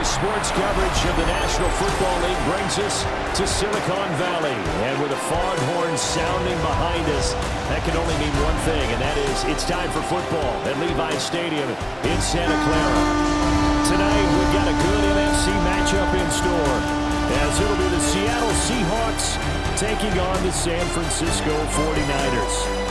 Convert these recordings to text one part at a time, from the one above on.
Daily sports coverage of the National Football League brings us to Silicon Valley. And with the foghorn sounding behind us, that can only mean one thing, and that is it's time for football at Levi's Stadium in Santa Clara. Tonight, we've got a good NFC matchup in store, as it'll be the Seattle Seahawks taking on the San Francisco 49ers.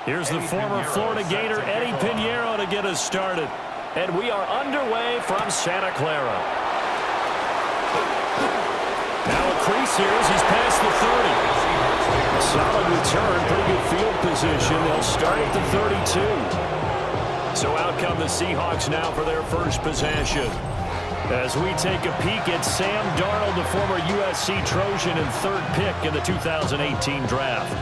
Here's the former Florida Gator Eddie Pinheiro to get us started. And we are underway from Santa Clara. Now a crease here as he's past the 30. Solid return, pretty good field position. They'll start at the 32. So out come the Seahawks now for their first possession. As we take a peek at Sam Darnold, the former USC Trojan and third pick in the 2018 draft.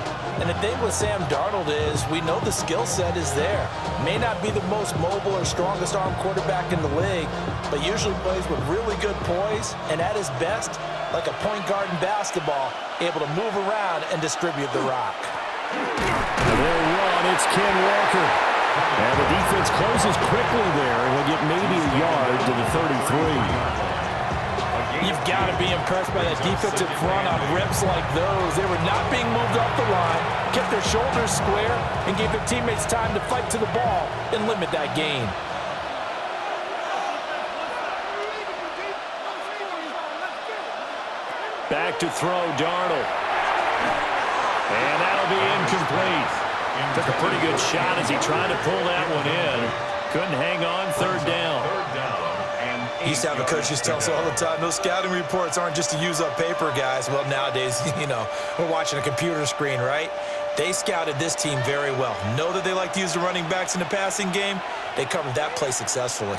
And the thing with Sam Darnold is we know the skill set is there. May not be the most mobile or strongest arm quarterback in the league, but usually plays with really good poise and at his best, like a point guard in basketball, able to move around and distribute the rock. And they'll run. It's Ken Walker. And the defense closes quickly there, and we'll get maybe a yard to the 33. You've got to be impressed by that defensive front on rips like those. They were not being moved off the line, kept their shoulders square, and gave their teammates time to fight to the ball and limit that gain. Back to throw, Darnold. And that'll be incomplete. Took a pretty good shot as he tried to pull that one in. Couldn't hang on, third down. Used to have a coach who tells us all the time, those scouting reports aren't just to use up paper, guys. Well, nowadays, we're watching a computer screen, right? They scouted this team very well. Know that they like to use the running backs in the passing game. They covered that play successfully.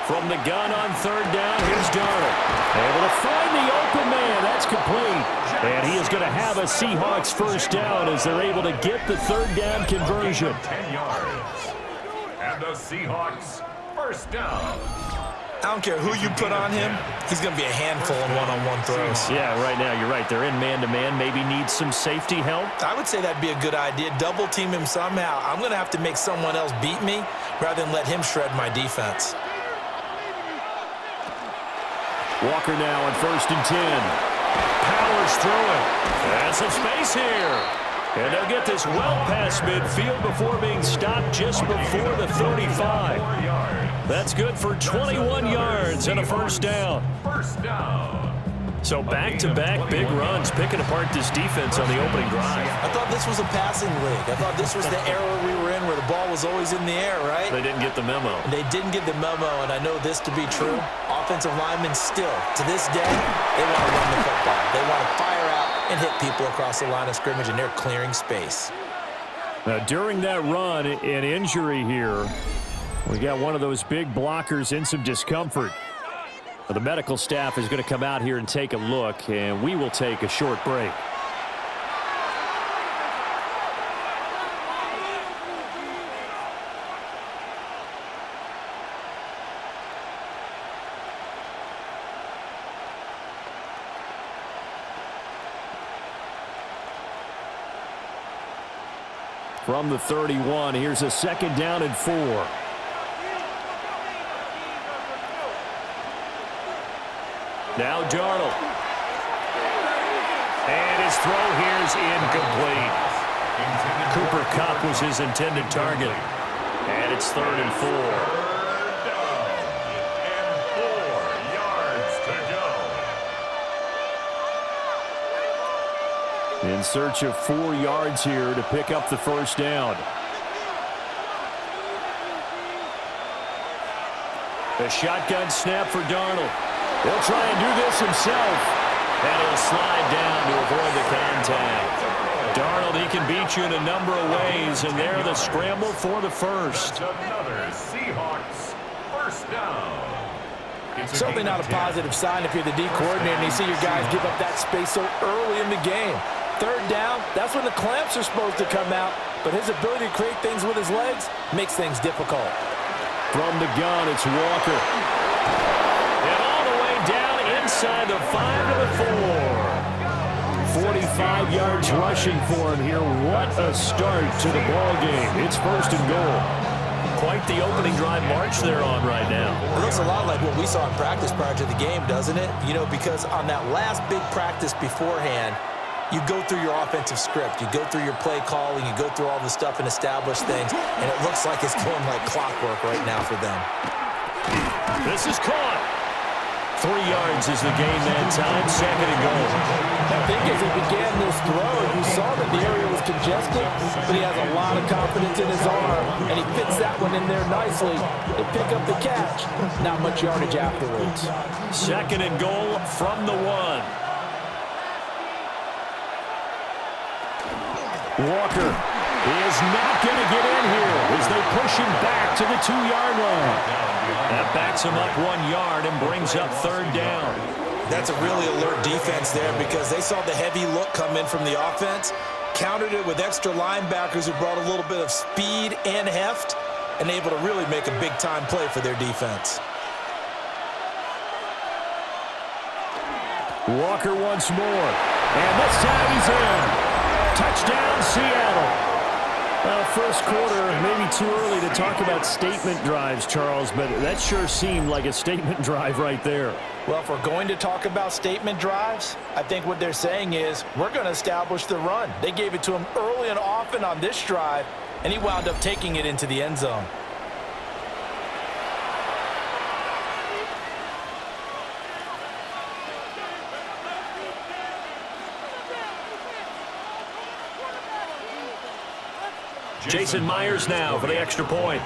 From the gun on third down, here's Darnold. Able to find the open man. That's complete. And he is going to have a Seahawks first down as they're able to get the third down conversion. 10 yards. And the Seahawks first down. I don't care who you put on him. He's going to be a handful in one-on-one throws. Yeah, right now, you're right. They're in man-to-man. Maybe need some safety help. I would say that'd be a good idea. Double team him somehow. I'm going to have to make someone else beat me rather than let him shred my defense. Walker now on 1st and 10. Powers through it. That's some space here. And they'll get this well past midfield before being stopped just before the 35. That's good for 21 yards and a first down. So back-to-back big runs, picking apart this defense on the opening drive. I thought this was a passing league. I thought this was the era we were in where the ball was always in the air, right? They didn't get the memo. They didn't get the memo, and I know this to be true. Offensive linemen still, to this day, they want to run the football. They want to fire out and hit people across the line of scrimmage, and they're clearing space. Now, during that run, an injury here. We got one of those big blockers in some discomfort. The medical staff is going to come out here and take a look, and we will take a short break. From the 31, here's a 2nd down and 4. Now Darnold. And his throw here is incomplete. Cooper Kupp was his intended target. And it's 3rd and 4. And 4 yards to go. In search of 4 yards here to pick up the first down. A shotgun snap for Darnold. He'll try and do this himself. And he'll slide down to avoid the contact. Darnold, he can beat you in a number of ways, and they're the scramble for the first. Another Seahawks first down. Certainly not a positive sign if you're the D coordinator and you see your guys give up that space so early in the game. Third down, that's when the clamps are supposed to come out, but his ability to create things with his legs makes things difficult. From the gun, it's Walker. And all the way down inside the 5 to the 4. 45 yards rushing for him here. What a start to the ball game. It's first and goal. Quite the opening drive march they're on right now. It looks a lot like what we saw in practice prior to the game, doesn't it? You know, because on that last big practice beforehand, you go through your offensive script. You go through your play calling. You go through all the stuff and establish things. And it looks like it's going like clockwork right now for them. This is caught. 3 yards is the game that time. Second and goal. I think as he began this throw, you saw that the area was congested, but he has a lot of confidence in his arm, and he fits that one in there nicely to pick up the catch. Not much yardage afterwards. Second and goal from the 1. Walker is not going to get in here as they push him back to the 2-yard line. That backs him up 1 yard and brings up third down. That's a really alert defense there because they saw the heavy look come in from the offense, countered it with extra linebackers who brought a little bit of speed and heft, and able to really make a big-time play for their defense. Walker once more, and this time he's in. Touchdown, Seattle. Well, first quarter, maybe too early to talk about statement drives, Charles, but that sure seemed like a statement drive right there. Well, if we're going to talk about statement drives, I think what they're saying is we're going to establish the run. They gave it to him early and often on this drive, and he wound up taking it into the end zone. Jason Myers now for the extra point.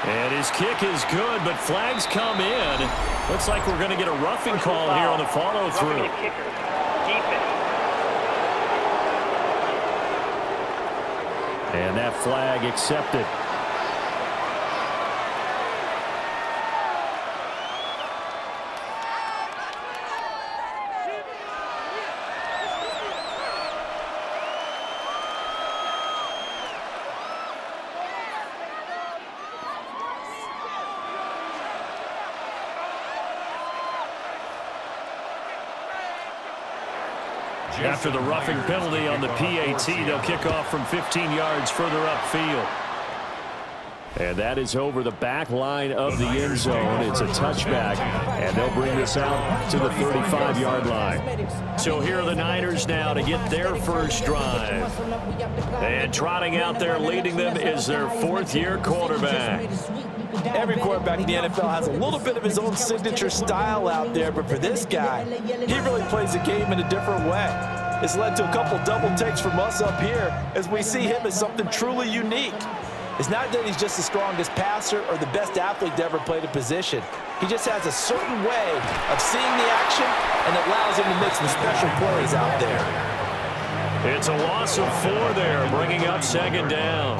And his kick is good, but flags come in. Looks like we're going to get a roughing call here on the follow-through. And that flag accepted. After the roughing penalty on the PAT, they'll kick off from 15 yards further upfield. And that is over the back line of the end zone. It's a touchback, and they'll bring this out to the 35-yard line. So here are the Niners now to get their first drive. And trotting out there leading them is their fourth-year quarterback. Every quarterback in the NFL has a little bit of his own signature style out there, but for this guy, he really plays the game in a different way. It's led to a couple double takes from us up here as we see him as something truly unique. It's not that he's just the strongest passer or the best athlete to ever play the position. He just has a certain way of seeing the action, and it allows him to make some special plays out there. It's a loss of 4 there, bringing up second down.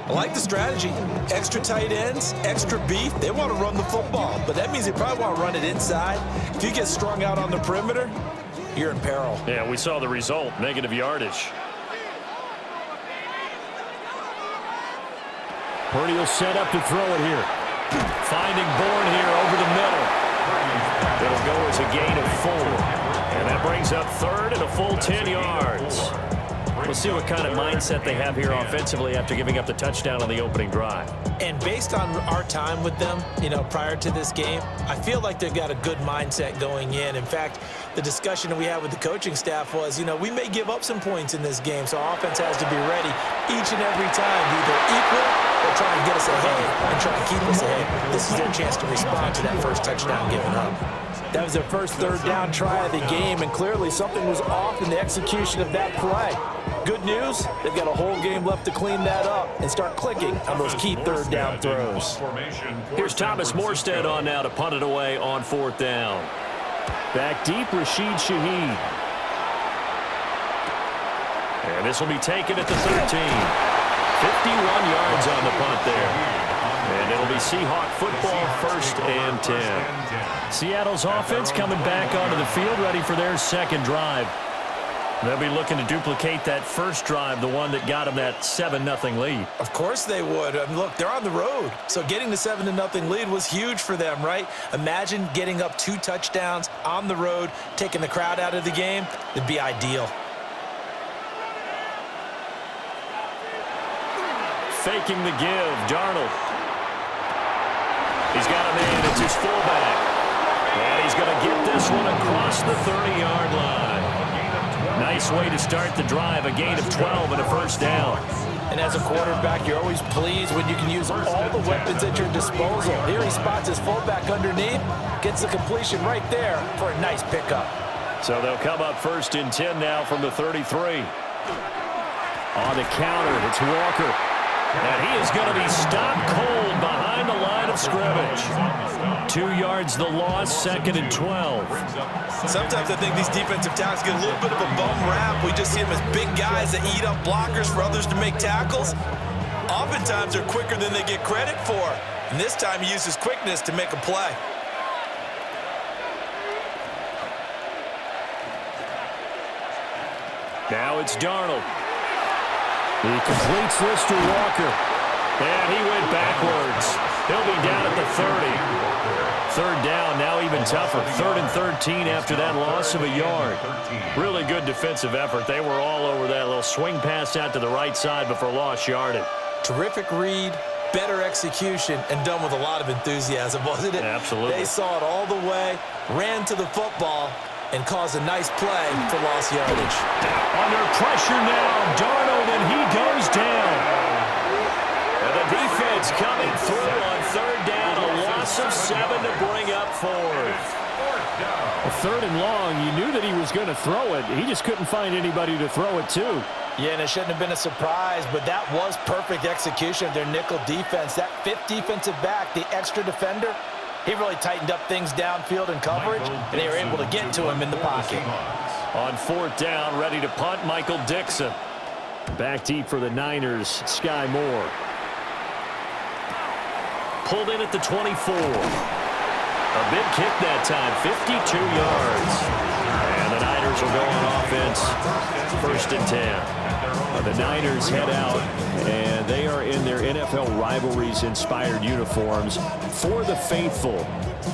I like the strategy. Extra tight ends, extra beef. They want to run the football, but that means they probably want to run it inside. If you get strung out on the perimeter, you're in peril. Yeah, we saw the result, negative yardage. Purdy will set up to throw it here. Finding Bourne here over the middle. It'll go as a gain of 4. And that brings up third and a full 10 yards. We'll see what kind of mindset they have here offensively after giving up the touchdown on the opening drive. And based on our time with them, prior to this game, I feel like they've got a good mindset going in. In fact, the discussion that we had with the coaching staff was, we may give up some points in this game, so our offense has to be ready each and every time, either equal or try and get us ahead and try to keep us ahead. This is their chance to respond to that first touchdown given up. That was their first third down try of the game, and clearly something was off in the execution of that play. Good news, they've got a whole game left to clean that up and start clicking on those key third down throws. Here's Thomas Morstead on now to punt it away on fourth down. Back deep, Rashid Shaheed. And this will be taken at the 13. 51 yards on the punt there. And it'll be Seahawk football, 1st and 10. Seattle's offense coming back onto the field, ready for their second drive. They'll be looking to duplicate that first drive, the one that got them that 7-0 lead. Of course they would. I mean, look, they're on the road. So getting the 7-0 lead was huge for them, right? Imagine getting up 2 touchdowns on the road, taking the crowd out of the game. It'd be ideal. Faking the give, Darnold. He's got a man, it's his fullback. And he's going to get this one across the 30-yard line. Nice way to start the drive, a gain of 12 and a first down. And as a quarterback, you're always pleased when you can use all the weapons at your disposal. Here he spots his fullback underneath, gets the completion right there for a nice pickup. So they'll come up 1st and 10 now from the 33. On the counter, it's Walker. And he is going to be stopped cold behind the line of scrimmage. 2 yards the loss, 2nd and 12. Sometimes I think these defensive tackles get a little bit of a bum rap. We just see them as big guys that eat up blockers for others to make tackles. Oftentimes they're quicker than they get credit for. And this time he uses quickness to make a play. Now it's Darnold. He completes this to Walker. And he went backwards. He'll be down at the 30. 3rd down, now even tougher. 3rd and 13 after that loss of a yard. Really good defensive effort. They were all over that little swing pass out to the right side before lost yardage. Terrific read, better execution, and done with a lot of enthusiasm, wasn't it? Absolutely. They saw it all the way, ran to the football, and caused a nice play for lost yardage. Under pressure now, Darnold, and he goes down. And the defense coming through on 3rd down, a loss of 7 to bring up 4th. 3rd and long, you knew that he was going to throw it. He just couldn't find anybody to throw it to. Yeah, and it shouldn't have been a surprise, but that was perfect execution of their nickel defense. That 5th defensive back, the extra defender, he really tightened up things downfield in coverage, and they were able to get to him in the pocket. On 4th down, ready to punt, Michael Dixon. Back deep for the Niners, Sky Moore. Pulled in at the 24. A big kick that time, 52 yards. And the Niners will go on offense, 1st and 10. The Niners head out, and they are in their NFL rivalries-inspired uniforms. For the faithful,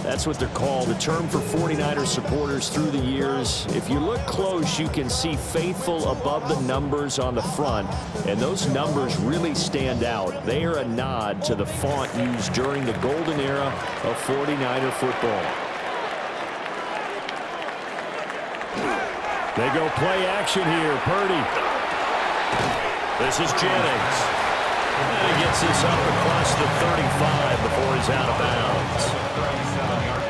that's what they're called, a term for 49ers supporters through the years. If you look close, you can see faithful above the numbers on the front, and those numbers really stand out. They are a nod to the font used during the golden era of 49er football. They go play action here. Purdy. This is Jennings. And he gets this up across the 35 before he's out of bounds.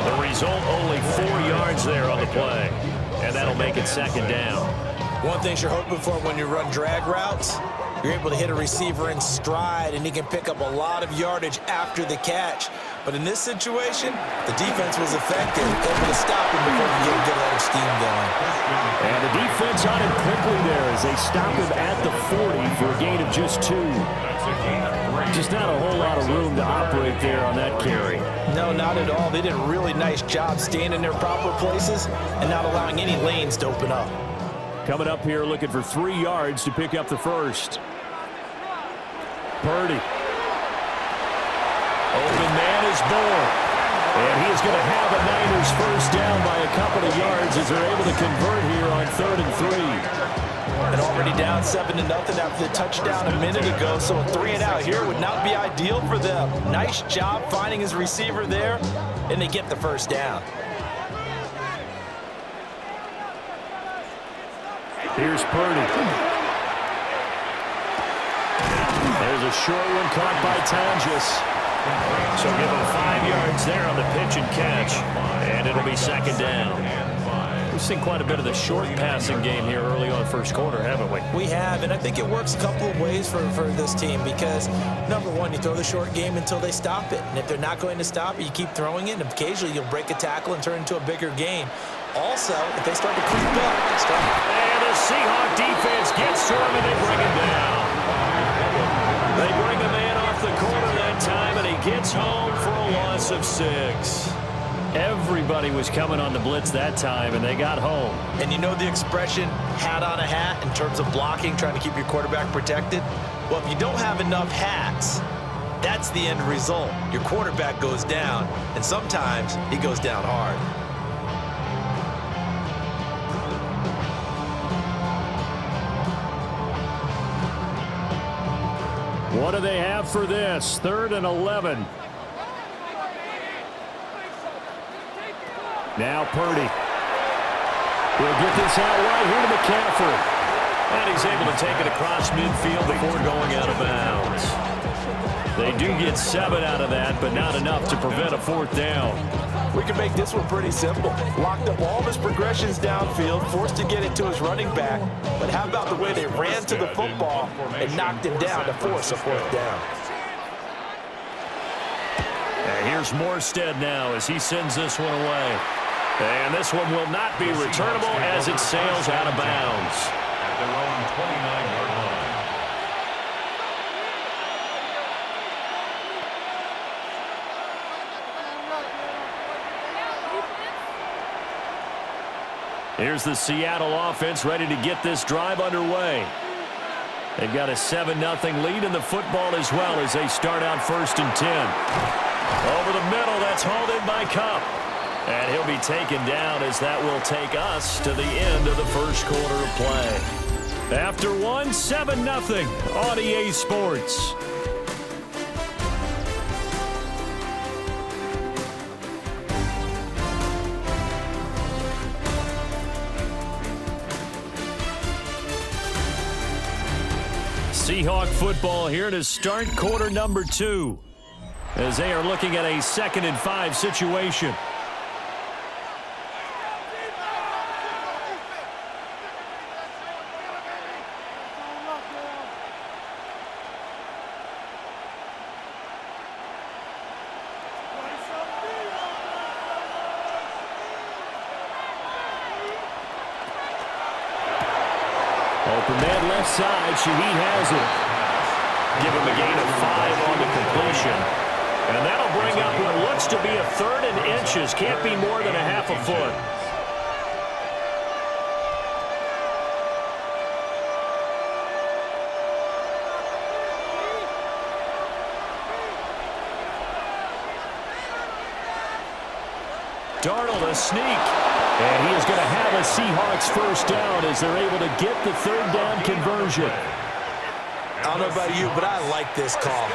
The result, only 4 yards there on the play. And that'll make it 2nd down. One thing you're hoping for when you run drag routes, you're able to hit a receiver in stride, and he can pick up a lot of yardage after the catch. But in this situation, the defense was effective, able to stop him before he get a good head of steam going. And the defense on him quickly there as they stop him at the 40 for a gain of just 2. Just not a whole lot of room to operate there on that carry. No, not at all. They did a really nice job staying in their proper places and not allowing any lanes to open up. Coming up here looking for 3 yards to pick up the first. Purdy. Open man is born. And he is going to have a Niners first down by a couple of yards as they're able to convert here on 3rd and 3. And already down 7-0 after the touchdown a minute ago, so a 3-and-out here would not be ideal for them. Nice job finding his receiver there, and they get the first down. Here's Purdy. There's a short one caught by Tonjes. So give him 5 yards there on the pitch and catch, and it'll be 2nd down. We've missing quite a bit of the short passing game here early on first quarter, haven't we? We have, and I think it works a couple of ways for this team because, number one, you throw the short game until they stop it. And if they're not going to stop it, you keep throwing it, and occasionally you'll break a tackle and turn it into a bigger game. Also, if they start to creep up, and the Seahawks defense gets to him, and they bring him down. They bring the man off the corner that time, and he gets home for a loss of 6. Everybody was coming on the blitz that time, and they got home. And you know the expression, hat on a hat, in terms of blocking, trying to keep your quarterback protected? Well, if you don't have enough hats, that's the end result. Your quarterback goes down, and sometimes he goes down hard. What do they have for this? 3rd and 11. Now Purdy. He'll get this out right here to McCaffrey. And he's able to take it across midfield before going out of bounds. They do get 7 out of that, but not enough to prevent a 4th down. We can make this one pretty simple. Locked up all of his progressions downfield, forced to get it to his running back. But how about the way they ran to the football and knocked him down to force a 4th down? And here's Morstead now as he sends this one away. And this one will not be returnable as it sails out of bounds. At their own 29-yard line. Here's the Seattle offense ready to get this drive underway. They've got a 7-0 lead in the football as well as they start out 1st and 10. Over the middle, that's hauled in by Cup. And he'll be taken down as that will take us to the end of the first quarter of play. After 7-0 on EA Sports. Seahawk football here to start quarter number 2 as they are looking at a 2nd and 5 situation. Open man left side. Shaheed has it. Give him a gain of 5 on the completion. And that'll bring up what looks to be a 3rd and inches. Can't be more than a half a foot. Darnold a sneak. And he is going to have a Seahawks 1st down as they're able to get the 3rd down conversion. I don't know about you, but I like this call.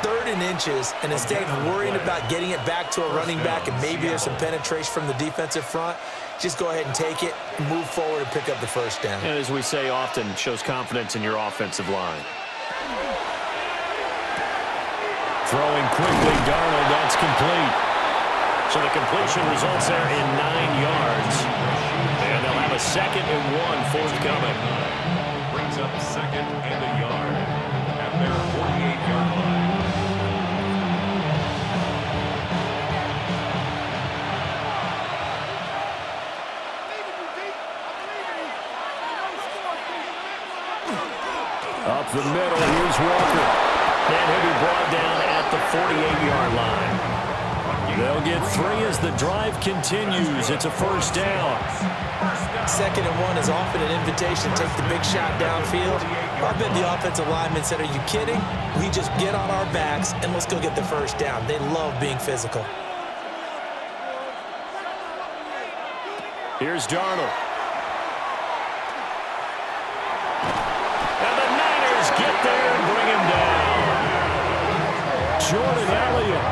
3rd and inches, and instead of worrying about getting it back to a running back and maybe there's some penetration from the defensive front, just go ahead and take it, move forward, and pick up the 1st down. And as we say often, shows confidence in your offensive line. Throwing quickly, Darnold, that's complete. So the completion results there in 9 yards. And they'll have a 2nd and 1 forthcoming. Brings up 2nd and a yard at their 48-yard line. Up the middle, here's Walker. And he'll be brought down at the 48-yard line. They'll get 3 as the drive continues. It's a 1st down. 2nd and 1 is often an invitation to take the big shot downfield. I bet the offensive lineman said, are you kidding? We just get on our backs and let's go get the 1st down. They love being physical. Here's Darnold. And the Niners get there and bring him down. Jordan Elliott.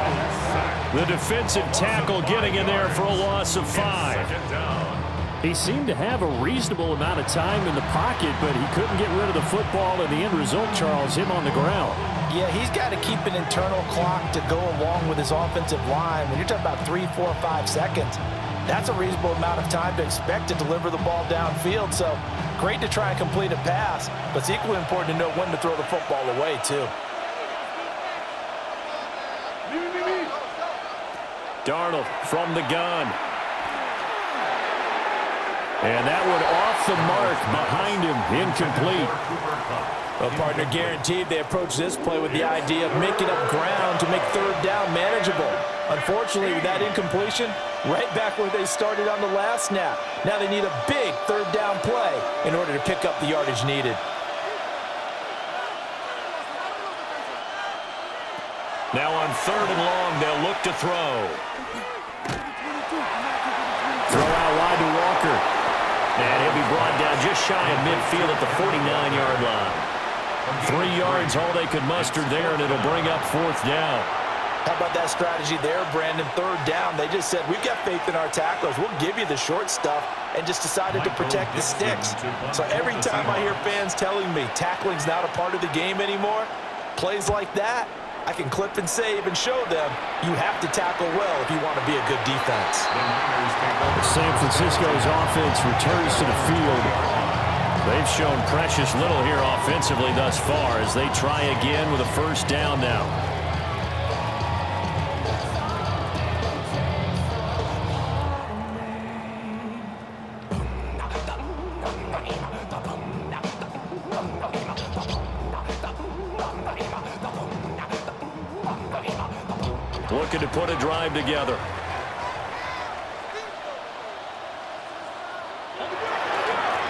The defensive tackle getting in there for a loss of 5. He seemed to have a reasonable amount of time in the pocket, but he couldn't get rid of the football, and the end result, Charles, him on the ground. Yeah, he's got to keep an internal clock to go along with his offensive line. When you're talking about 3, 4, 5 seconds, That's a reasonable amount of time to expect to deliver the ball downfield. So great to try and complete a pass, but it's equally important to know when to throw the football away, too. Darnold from the gun. And that one off the mark behind him, incomplete. Well, partner, guaranteed they approach this play with the idea of making up ground to make third down manageable. Unfortunately, with that incompletion, right back where they started on the last snap. Now they need a big third down play in order to pick up the yardage needed. Now on 3rd and long, they'll look to throw. Throw out wide to Walker. And he'll be brought down just shy of midfield at the 49-yard line. 3 yards, all they could muster there, and it'll bring up 4th down. How about that strategy there, Brandon? 3rd down, they just said, we've got faith in our tacklers. We'll give you the short stuff, and just decided to protect the sticks. So every time I hear fans telling me tackling's not a part of the game anymore, plays like that, I can clip and save and show them you have to tackle well if you want to be a good defense. San Francisco's offense returns to the field. They've shown precious little here offensively thus far as they try again with a 1st down now. Looking to put a drive together.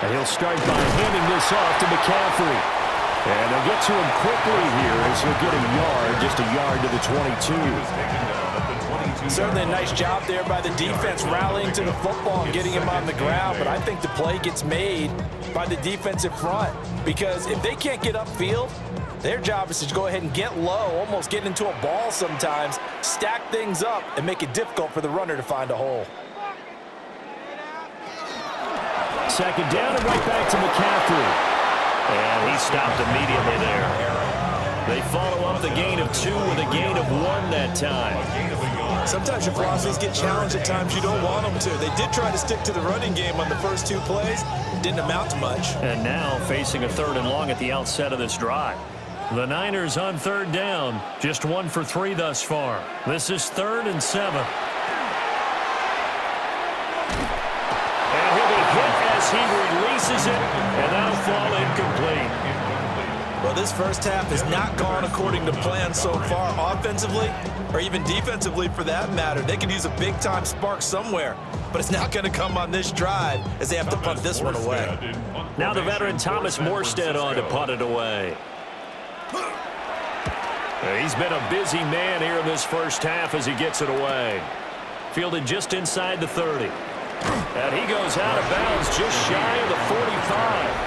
And he'll start by handing this off to McCaffrey. And they'll get to him quickly here as he'll get a yard, just a yard to the 22. Certainly a nice job there by the defense rallying to the football and getting him on the ground. But I think the play gets made by the defensive front, because if they can't get upfield, their job is to go ahead and get low, almost get into a ball sometimes, stack things up, and make it difficult for the runner to find a hole. 2nd down and right back to McCaffrey. And he stopped immediately there. They follow up the gain of 2 with a gain of 1 that time. Sometimes your philosophies get challenged at times you don't want them to. They did try to stick to the running game on the first 2 plays. Didn't amount to much. And now facing a 3rd and long at the outset of this drive. The Niners on 3rd down, just 1 for 3 thus far. This is 3rd and 7. And he'll be hit as he releases it, and that'll fall incomplete. Well, this first half has not gone according to plan so far offensively, or even defensively for that matter. They could use a big-time spark somewhere, but it's not going to come on this drive as they have to punt this one away. Now the veteran Thomas Morstead on to punt it away. He's been a busy man here in this first half as he gets it away. Fielded just inside the 30. And he goes out of bounds just shy of the 45.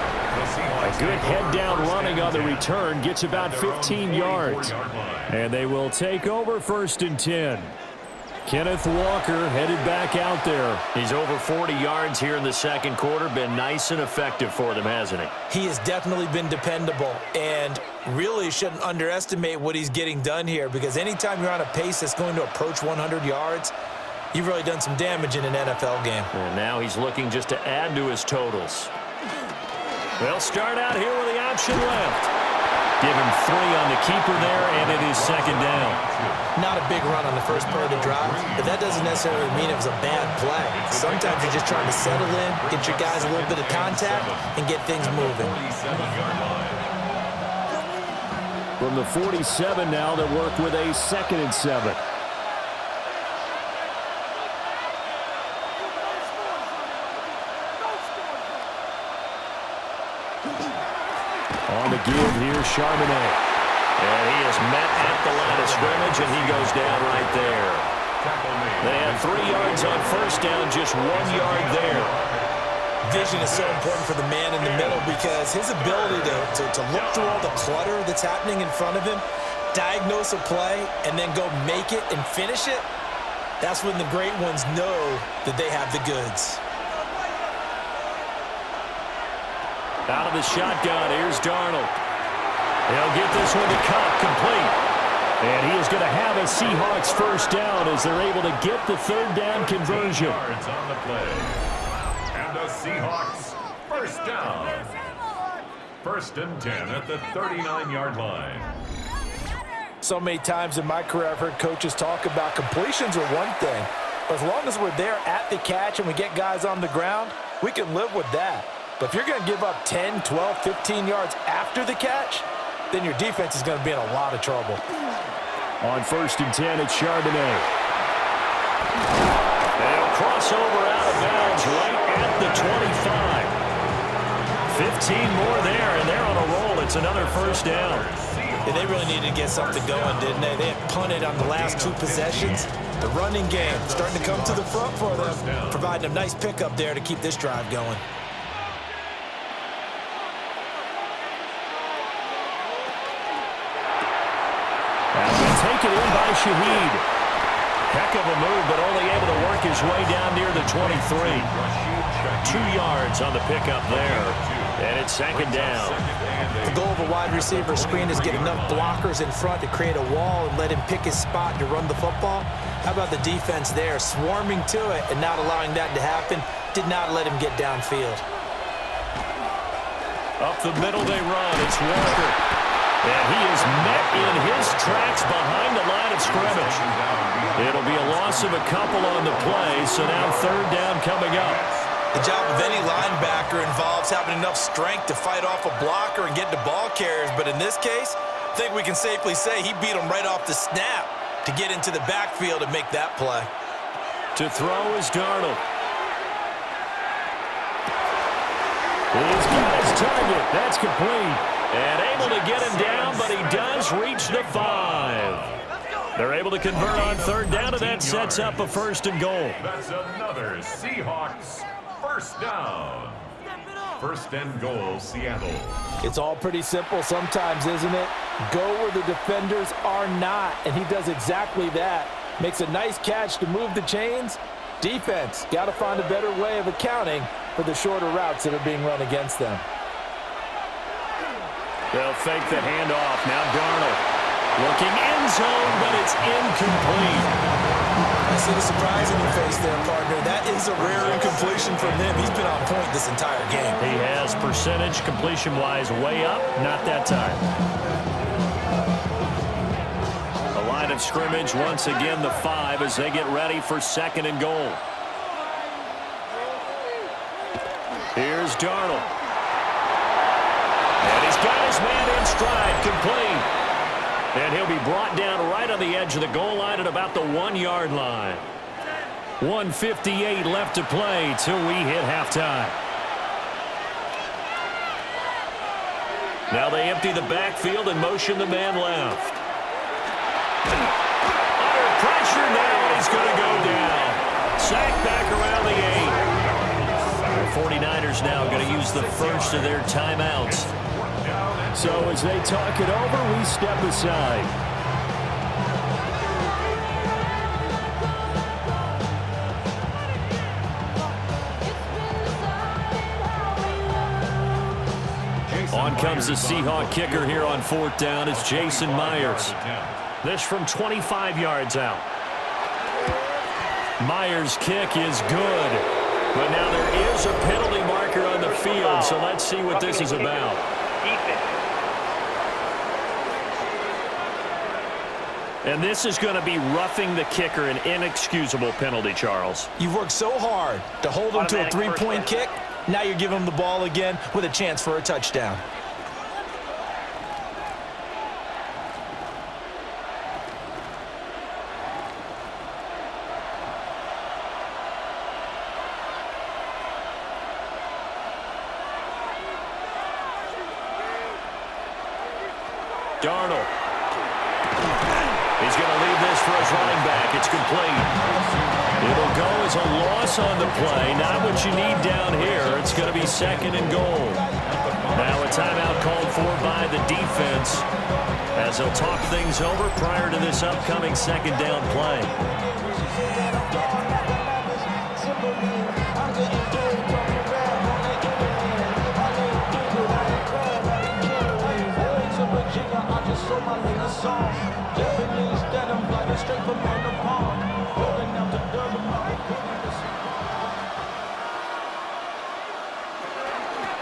A good head-down running on the return gets about 15 yards. And they will take over 1st and 10. Kenneth Walker headed back out there. He's over 40 yards here in the 2nd quarter. Been nice and effective for them, hasn't he? He has definitely been dependable, and really shouldn't underestimate what he's getting done here, because anytime you're on a pace that's going to approach 100 yards, you've really done some damage in an NFL game. And now he's looking just to add to his totals. They'll start out here with the option left. Give him 3 on the keeper there, and it is 2nd down. Not a big run on the first part of the drive, but that doesn't necessarily mean it was a bad play. Sometimes you're just trying to settle in, get your guys a little bit of contact, and get things moving. From the 47 now, they'll work with a 2nd and 7. On the give here, Charbonnet. And he is met at the line of scrimmage, and he goes down right there. They have 3 yards on 1st down, just 1 yard there. Vision is so important for the man in the middle, because his ability to look through all the clutter that's happening in front of him, diagnose a play, and then go make it and finish it, that's when the great ones know that they have the goods. Out of the shotgun, here's Darnold. He'll get this one to Cup, complete. And he is going to have a Seahawks first down as they're able to get the third down conversion. Yards on the play. And the Seahawks first down. First and 10 at the 39-yard line. So many times in my career, I've heard coaches talk about completions are one thing. But as long as we're there at the catch and we get guys on the ground, we can live with that. But if you're going to give up 10, 12, 15 yards after the catch, then your defense is going to be in a lot of trouble. On first and 10, it's Charbonnet. They'll cross over out of bounds right at the 25. 15 more there, and they're on a roll. It's another first down. Yeah, they really needed to get something going, didn't they? They had punted on the last two possessions. The running game starting to come to the front for them, providing a nice pickup there to keep this drive going. Taken in by Shaheed. Heck of a move, but only able to work his way down near the 23. 2 yards on the pickup there. And it's second down. The goal of a wide receiver screen is get enough blockers in front to create a wall and let him pick his spot to run the football. How about the defense there, swarming to it and not allowing that to happen? Did not let him get downfield. Up the middle they run. It's Walker. And he is met in his tracks behind the line of scrimmage. It'll be a loss of a couple on the play, so now third down coming up. The job of any linebacker involves having enough strength to fight off a blocker and get to ball carriers, but in this case, I think we can safely say he beat him right off the snap to get into the backfield and make that play. To throw is Darnold. He's got his target. That's complete. And able to get him down, but he does reach the 5. They're able to convert on third down, and that sets up a first and goal. That's another Seahawks first down. First and goal, Seattle. It's all pretty simple sometimes, isn't it? Go where the defenders are not, and he does exactly that. Makes a nice catch to move the chains. Defense, got to find a better way of accounting for the shorter routes that are being run against them. They'll fake the handoff. Now Darnold looking end zone, but it's incomplete. I see the surprise in your face there, partner. That is a rare incompletion from him. He's been on point this entire game. He has percentage completion-wise way up. Not that time. The line of scrimmage once again the 5 as they get ready for second and goal. Here's Darnold. And he's got his man in stride, complete. And he'll be brought down right on the edge of the goal line at about the 1-yard line. 1:58 left to play till we hit halftime. Now they empty the backfield and motion the man left. Under pressure now, he's going to go down. Sacked back around the 8. The 49ers now going to use the first of their timeouts. So as they talk it over, we step aside. On comes the Seahawk kicker here on fourth down. It's Jason Myers. This from 25 yards out. Myers' kick is good. But now there is a penalty marker on the field, so let's see what this is about. And this is going to be roughing the kicker, an inexcusable penalty, Charles. You've worked so hard to hold him to a three-point kick. Now you're giving him the ball again with a chance for a touchdown. Darnold. He's going to leave this for his running back. It's complete. It'll go as a loss on the play. Not what you need down here. It's going to be second and goal. Now a timeout called for by the defense as they'll talk things over prior to this upcoming second down play. I just saw my nigga song.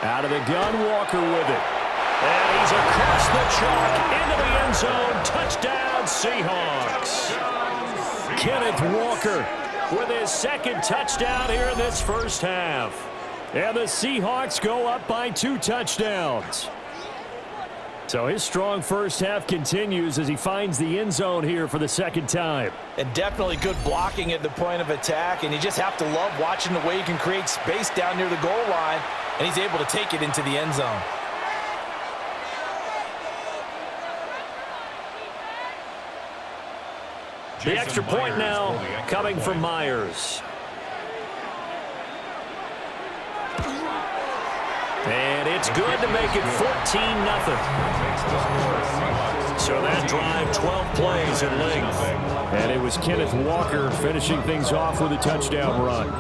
Out of the gun, Walker with it. And he's across the chalk into the end zone. Touchdown, Seahawks. Kenneth Walker with his second touchdown here in this first half. And the Seahawks go up by 2 touchdowns. So his strong first half continues as he finds the end zone here for the second time. And definitely good blocking at the point of attack, and you just have to love watching the way he can create space down near the goal line, and he's able to take it into the end zone. The extra point now coming from Myers. And it's good to make it 14-0. So that drive, 12 plays in length. And it was Kenneth Walker finishing things off with a touchdown run.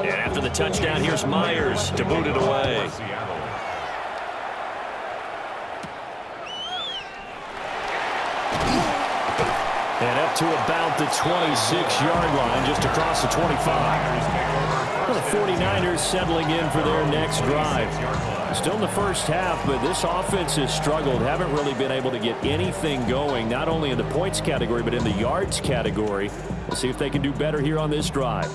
And after the touchdown, here's Myers to boot it away. And up to about the 26-yard line, just across the 25. Well, the 49ers settling in for their next drive. Still in the first half, but this offense has struggled. Haven't really been able to get anything going, not only in the points category, but in the yards category. We'll see if they can do better here on this drive.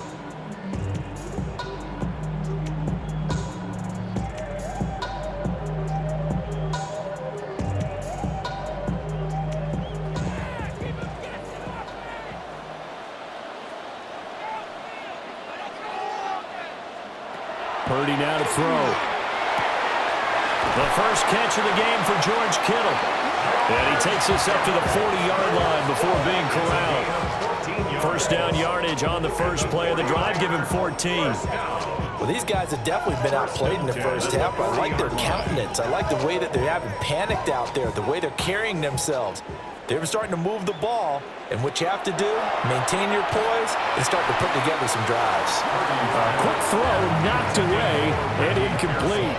Purdy now to throw. The first catch of the game for George Kittle. And he takes us up to the 40-yard line before being corralled. First down yardage on the first play of the drive. Give him 14. Well, these guys have definitely been outplayed in the first half. I like their countenance. I like the way that they haven't panicked out there, the way they're carrying themselves. They're starting to move the ball, and what you have to do, maintain your poise and start to put together some drives. Quick throw knocked away and incomplete.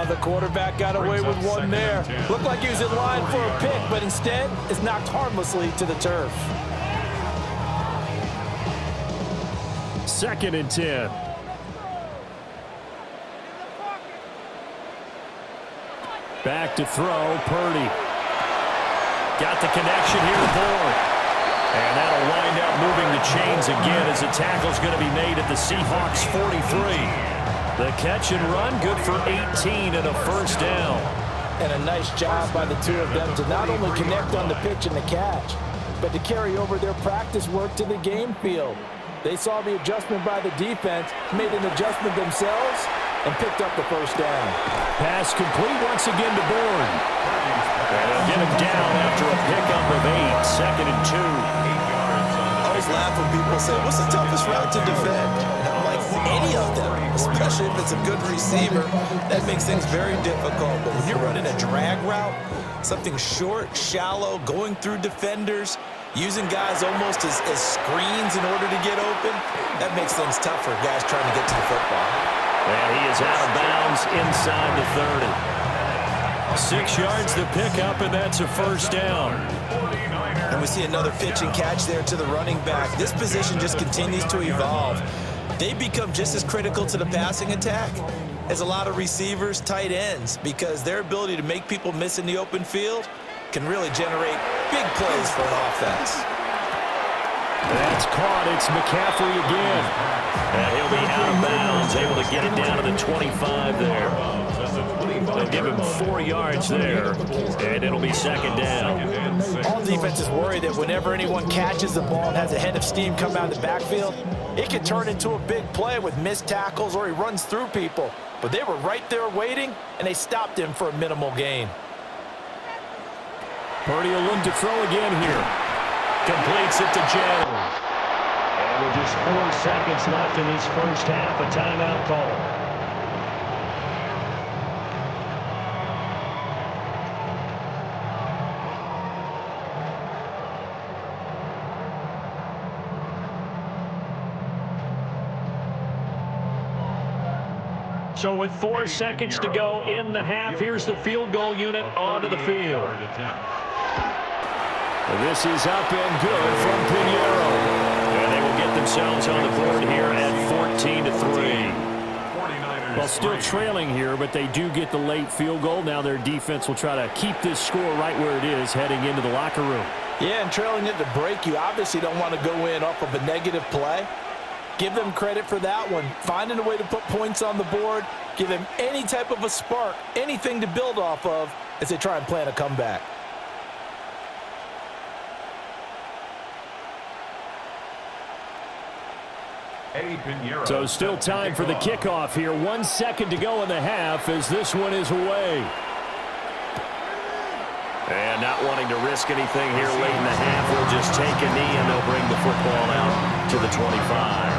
The quarterback got away with one there. Looked like he was in line for a pick, but instead is knocked harmlessly to the turf. 2nd and 10. Back to throw, Purdy. Got the connection here to Bourne. And that'll wind up moving the chains again as the tackle's going to be made at the Seahawks 43. The catch and run, good for 18 and a first down. And a nice job by the two of them to not only connect on the pitch and the catch, but to carry over their practice work to the game field. They saw the adjustment by the defense, made an adjustment themselves, and picked up the first down. Pass complete once again to Bourne. And they'll get him down after a pickup of 8, 2nd and 2. I always laugh when people say, what's the toughest route to defend? And I'm like, any of them, especially if it's a good receiver. That makes things very difficult. But when you're running a drag route, something short, shallow, going through defenders, using guys almost as screens in order to get open, that makes things tough for guys trying to get to the football. And he is out of bounds inside the 30. 6 yards to pick up, and that's a first down. And we see another pitch and catch there to the running back. This position just continues to evolve. They become just as critical to the passing attack as a lot of receivers, tight ends, because their ability to make people miss in the open field can really generate big plays for an offense. That's caught. It's McCaffrey again. And he'll be out of bounds, able to get it down to the 25 there. They'll give him 4 yards there, and it'll be second down. All defenses worry that whenever anyone catches the ball and has a head of steam come out of the backfield, it can turn into a big play with missed tackles or he runs through people. But they were right there waiting, and they stopped him for a minimal gain. Purdy will look to throw again here. Completes it to Jones. And with just 4 seconds left in this first half, a timeout call. So with 4 seconds to go in the half, here's the field goal unit onto the field. This is up and good from Pinheiro. And they will get themselves on the board here at 14-3. Well, still trailing here, but they do get the late field goal. Now their defense will try to keep this score right where it is heading into the locker room. Yeah, and trailing it to break, you obviously don't want to go in off of a negative play. Give them credit for that one. Finding a way to put points on the board, give them any type of a spark, anything to build off of as they try and plan a comeback. So still time for the kickoff here. 1 second to go in the half as this one is away. And not wanting to risk anything here late in the half, we'll just take a knee and they'll bring the football out to the 25.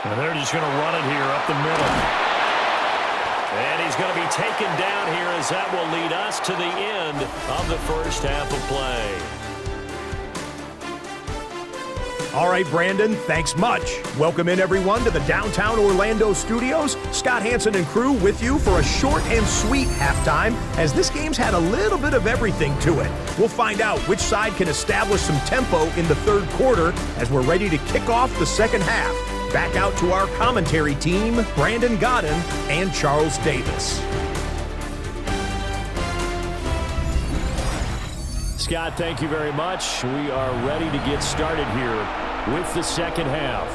And they're just going to run it here up the middle. And he's going to be taken down here as that will lead us to the end of the first half of play. All right, Brandon, thanks much. Welcome in, everyone, to the downtown Orlando studios. Scott Hansen and crew with you for a short and sweet halftime, as this game's had a little bit of everything to it. We'll find out which side can establish some tempo in the third quarter as we're ready to kick off the second half. Back out to our commentary team, Brandon Godden and Charles Davis. Scott, thank you very much. We are ready to get started here with the second half.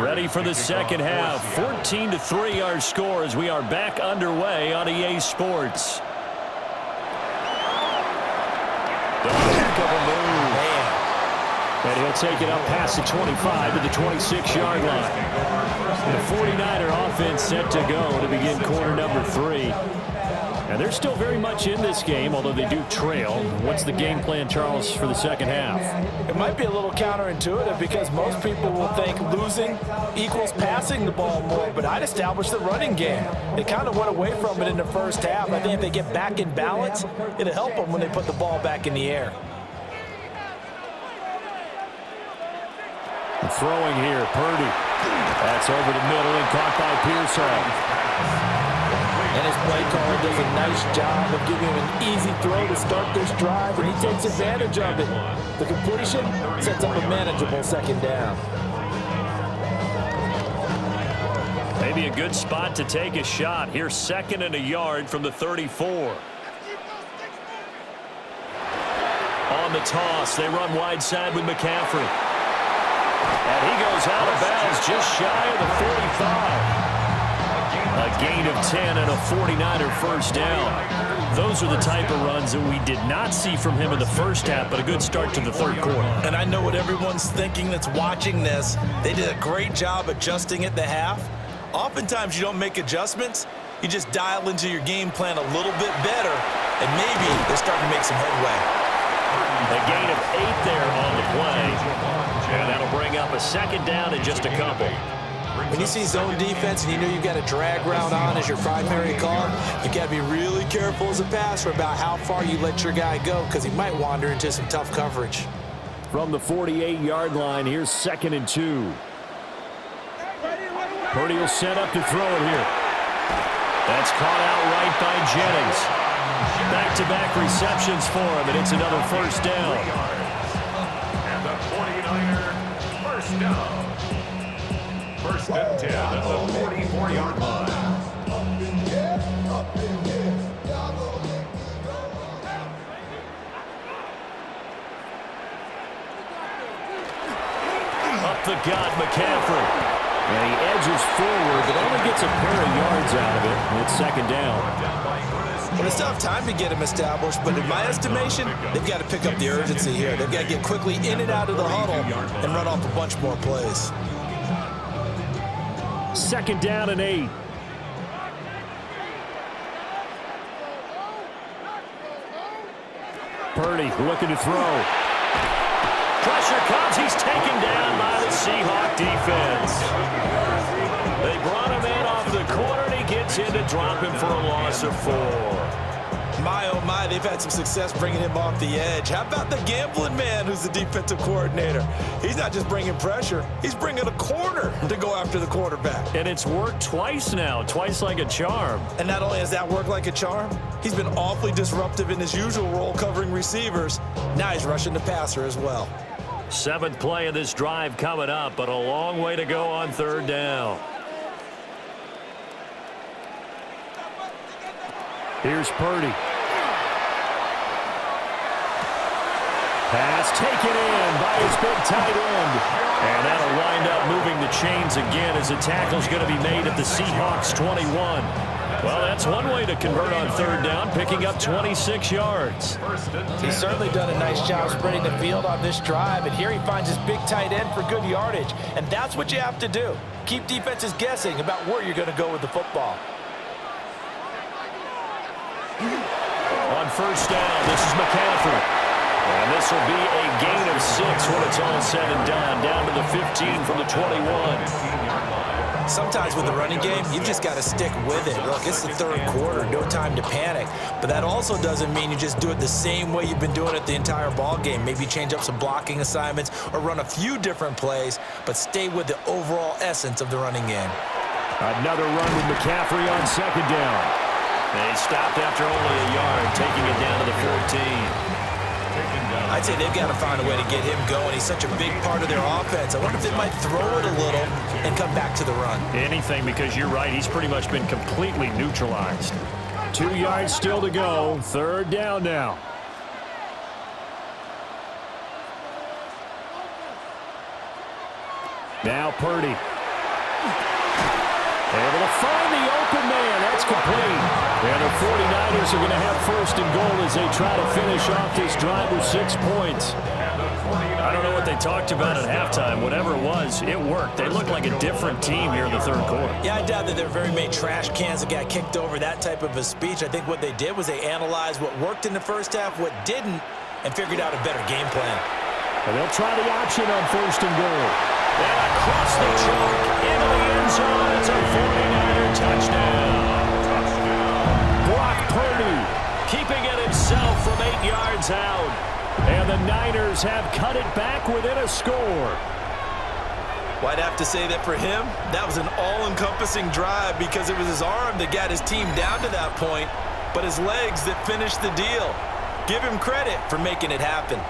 Ready for the second half. 14-3 our score as we are back underway on EA Sports. Heck of a move. And he'll take it up past the 25 to the 26-yard line. The 49er offense set to go to begin quarter number 3. And they're still very much in this game, although they do trail. What's the game plan, Charles, for the second half? It might be a little counterintuitive because most people will think losing equals passing the ball more, but I'd establish the running game. They kind of went away from it in the first half. I think if they get back in balance, it'll help them when they put the ball back in the air. Throwing here, Purdy. That's over the middle and caught by Pearsall. And his play caller does a nice job of giving him an easy throw to start this drive, and he takes advantage of it. The completion sets up a manageable second down. Maybe a good spot to take a shot. Here's 2nd and a yard from the 34. On the toss, they run wide side with McCaffrey. And he goes out of bounds just shy of the 45. A gain of 10 and a 49er first down. Those are the type of runs that we did not see from him in the first half, but a good start to the third quarter. And I know what everyone's thinking that's watching this. They did a great job adjusting at the half. Oftentimes you don't make adjustments. You just dial into your game plan a little bit better, and maybe they're starting to make some headway. A gain of 8 there on the play. And that'll bring up a second down in just a couple. When you see zone defense and you know you've got a drag route on as your primary call, you've got to be really careful as a passer about how far you let your guy go because he might wander into some tough coverage. From the 48-yard line, here's 2nd and 2. Purdy will set up to throw it here. That's caught out right by Jennings. Back-to-back receptions for him, and it's another first down. And the 49er first down. 1st and 10 at the 44-yard line. Up the gut, McCaffrey. And he edges forward, but only gets a pair of yards out of it. It's 2nd down. Down by Curtis Well, they still have time to get him established, but in my estimation, they've got to pick up the urgency here. They've got to get quickly in and out of the huddle and run off a bunch more plays. 2nd down and 8. Purdy looking to throw. Pressure comes. He's taken down by the Seahawks defense. They brought him in off the corner, and he gets in to drop him for a loss of 4. My, oh my, they've had some success bringing him off the edge. How about the gambling man who's the defensive coordinator? He's not just bringing pressure, he's bringing a corner to go after the quarterback. And it's worked twice now, twice like a charm. And not only has that worked like a charm, he's been awfully disruptive in his usual role covering receivers. Now he's rushing the passer as well. 7th play of this drive coming up, but a long way to go on 3rd down. Here's Purdy. Pass taken in by his big tight end. And that'll wind up moving the chains again as a tackle's going to be made at the Seahawks 21. Well, that's one way to convert on 3rd down, picking up 26 yards. He's certainly done a nice job spreading the field on this drive, and here he finds his big tight end for good yardage. And that's what you have to do. Keep defenses guessing about where you're going to go with the football. On 1st down, this is McCaffrey. And this will be a gain of 6 when it's all said and done, down to the 15 from the 21. Sometimes with the running game, you've just got to stick with it. Look, it's the 3rd quarter, no time to panic. But that also doesn't mean you just do it the same way you've been doing it the entire ball game. Maybe change up some blocking assignments or run a few different plays, but stay with the overall essence of the running game. Another run with McCaffrey on 2nd down. They stopped after only a yard, taking it down to the 14. I'd say they've got to find a way to get him going. He's such a big part of their offense. I wonder if they might throw it a little and come back to the run. Anything, because you're right. He's pretty much been completely neutralized. 2 yards still to go. 3rd down now. Now Purdy. Able to find the open man. That's complete. And the 49ers are going to have 1st and goal as they try to finish off this drive with 6 points. I don't know what they talked about at halftime. Whatever it was, it worked. They looked like a different team here in the 3rd quarter. Yeah, I doubt that there were very many trash cans that got kicked over, that type of a speech. I think what they did was they analyzed what worked in the 1st half, what didn't, and figured out a better game plan. And they'll try the option on 1st and goal. And across the chalk into the end zone. It's a 49er touchdown. Brock Purdy keeping it himself from 8 yards out. And the Niners have cut it back within a score. Well, I'd have to say that for him, that was an all-encompassing drive because it was his arm that got his team down to that point, but his legs that finished the deal. Give him credit for making it happen.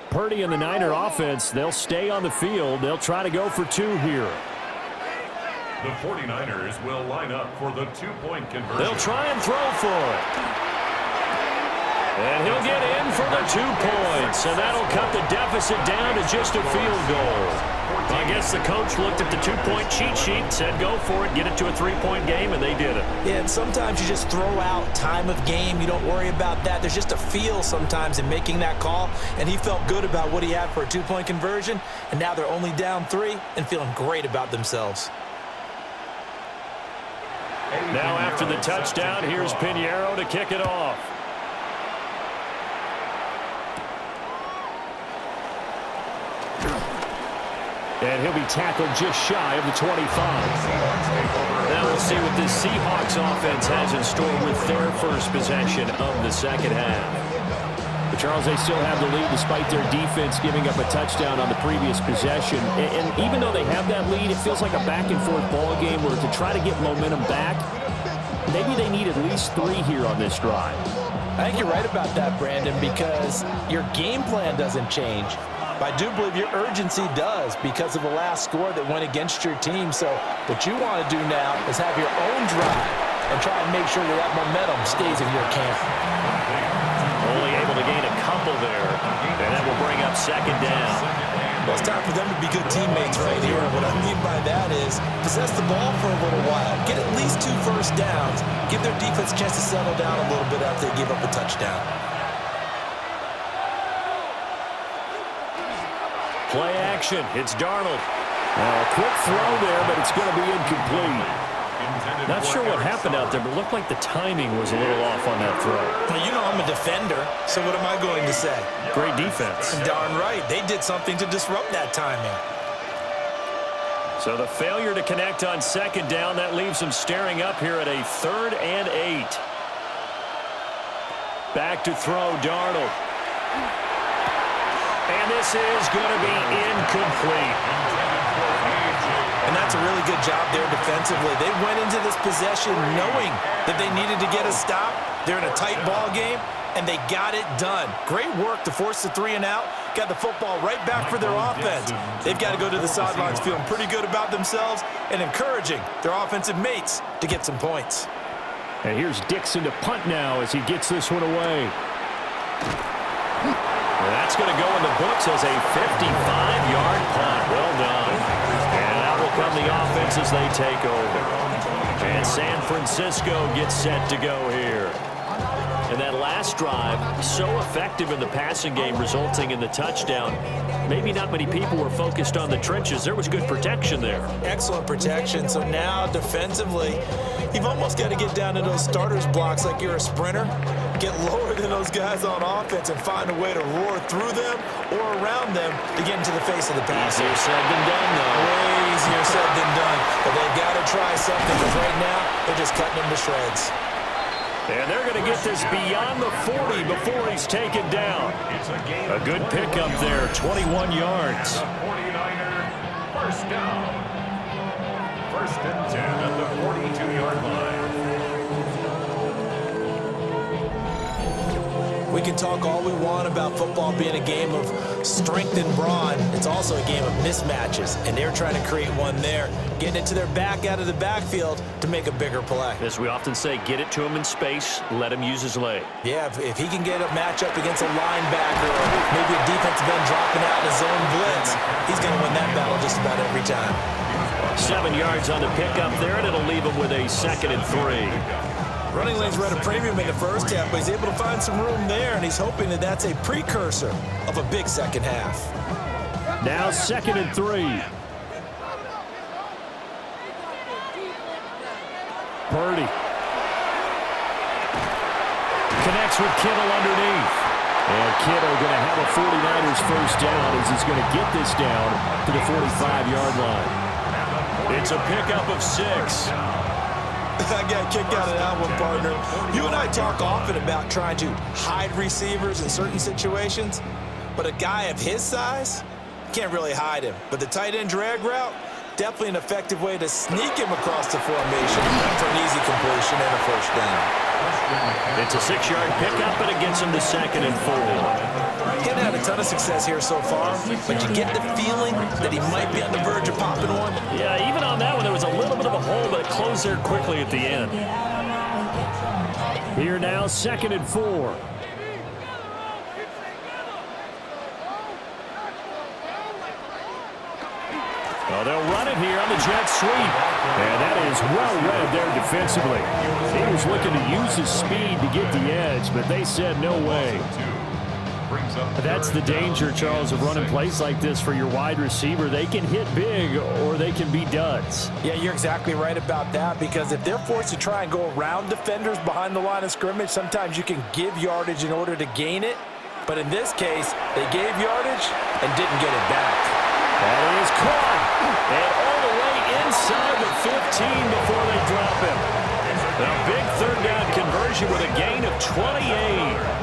Purdy and the Niner offense, they'll stay on the field. They'll try to go for 2 here. The 49ers will line up for the 2-point conversion. They'll try and throw for it. And he'll get in for the 2 points. And that'll cut the deficit down to just a field goal. I guess the coach looked at the 2-point cheat sheet, said go for it, get it to a 3-point game, and they did it. Yeah, and sometimes you just throw out time of game. You don't worry about that. There's just a feel sometimes in making that call, and he felt good about what he had for a 2-point conversion, and now they're only down 3 and feeling great about themselves. Now after the touchdown, here's Pinheiro to kick it off. And he'll be tackled just shy of the 25. Now we'll see what this Seahawks offense has in store with their first possession of the 2nd half. But Charles, they still have the lead despite their defense giving up a touchdown on the previous possession. And even though they have that lead, it feels like a back-and-forth ball game where to try to get momentum back, maybe they need at least 3 here on this drive. I think you're right about that, Brandon, because your game plan doesn't change. But I do believe your urgency does because of the last score that went against your team. So what you want to do now is have your own drive and try and make sure that momentum stays in your camp. Only able to gain a couple there, and that will bring up 2nd down. be good teammates right here. What I mean by that is possess the ball for a little while. Get at least 2 first downs. Give their defense a chance to settle down a little bit after they give up a touchdown. Play action. It's Darnold. A quick throw there, but it's going to be incomplete. Not sure what happened out there, but it looked like the timing was a little off on that throw. Well, you know I'm a defender, so what am I going to say? Great defense. Darn right. They did something to disrupt that timing. So the failure to connect on second down, that leaves them staring up here at a 3rd and 8. Back to throw, Darnold. And this is going to be incomplete. And that's a really good job there defensively. They went into this possession knowing that they needed to get a stop. They're in a tight ball game, and they got it done. Great work to force the 3 and out. Got the football right back for their offense. They've got to go to the sidelines feeling pretty good about themselves and encouraging their offensive mates to get some points. And here's Dixon to punt now as he gets this one away. Well, that's going to go in the books as a 55-yard punt. Well done. And out will come the offense as they take over. And San Francisco gets set to go here. And that last drive, so effective in the passing game, resulting in the touchdown. Maybe not many people were focused on the trenches. There was good protection there. Excellent protection. So now defensively, you've almost got to get down to those starters blocks like you're a sprinter. Get lower than those guys on offense and find a way to roar through them or around them to get into the face of the pass. Easier said than done, though. Way easier said than done. But they've got to try something because right now they're just cutting them to shreds. And they're going to get this beyond the 40 before he's taken down. A good pickup there, 21 yards. 49er, first down. 1st and 10 at the 42-yard line. We can talk all we want about football being a game of strength and brawn. It's also a game of mismatches, and they're trying to create one there, getting it to their back out of the backfield to make a bigger play. As we often say, get it to him in space, let him use his leg. Yeah, if he can get a matchup against a linebacker or maybe a defensive end dropping out in a zone blitz, he's going to win that battle just about every time. 7 yards on the pickup there, and it'll leave him with a 2nd and 3. Running lanes were at a premium in the first half, but he's able to find some room there, and he's hoping that that's a precursor of a big second half. Now 2nd and 3. Purdy. Connects with Kittle underneath. And Kittle going to have a 49ers first down as he's going to get this down to the 45-yard line. It's a pickup of 6. I got kicked out of that one, partner. You and I talk often about trying to hide receivers in certain situations, but a guy of his size can't really hide him. But the tight end drag route, definitely an effective way to sneak him across the formation for an easy completion and a first down. It's a 6-yard pickup, and it gets him to 2nd and 4. He hasn't had a ton of success here so far, but you get the feeling that he might be on the verge of popping one. Yeah, even on that one, there was a little bit of a hole, but it closed there quickly at the end. Here now, 2nd and 4. Well, they'll run it here on the jet sweep. And that is well read there defensively. He was looking to use his speed to get the edge, but they said no way. That's the danger, Charles, of running plays like this for your wide receiver. They can hit big or they can be duds. Yeah, you're exactly right about that, because if they're forced to try and go around defenders behind the line of scrimmage, sometimes you can give yardage in order to gain it. But in this case, they gave yardage and didn't get it back. That is caught. And all the way inside the 15 before they drop him. A big 3rd down conversion with a gain of 28.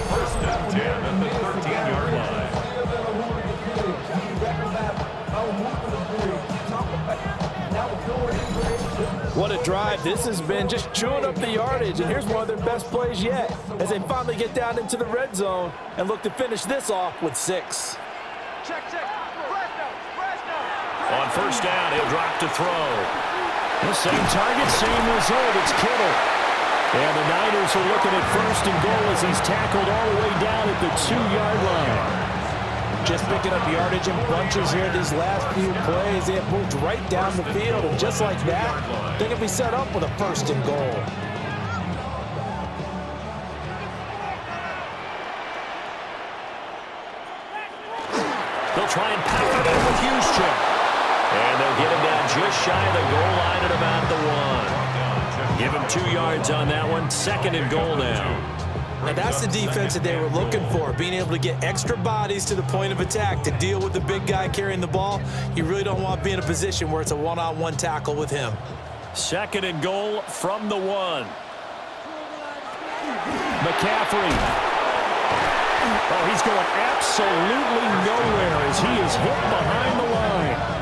First and 10 at the 13-yard line. What a drive this has been, just chewing up the yardage, and here's one of their best plays yet as they finally get down into the red zone and look to finish this off with 6. On first down, he'll drop to throw. The same target, same result. It's Kittle. And the Niners are looking at 1st and goal as he's tackled all the way down at the 2-yard line. Just picking up yardage in bunches here these last few plays. They have moved right down the field, and just like that, they can be set up with a 1st and goal. They'll try and power it in with Juszczyk. And they'll get him down just shy of the goal line at about the 1. Give him 2 yards on that one. 2nd and goal now. Now that's the defense that they were looking for, being able to get extra bodies to the point of attack to deal with the big guy carrying the ball. You really don't want to be in a position where it's a one-on-one tackle with him. 2nd and goal from the 1. McCaffrey. Oh, he's going absolutely nowhere as he is hit behind the line.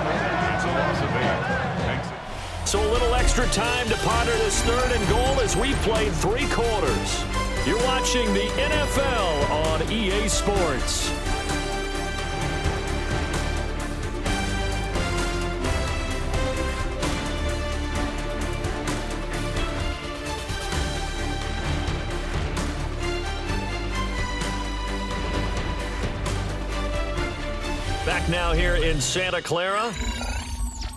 So a little extra time to ponder this 3rd and goal as we played 3 quarters. You're watching the NFL on EA Sports. Back now here in Santa Clara.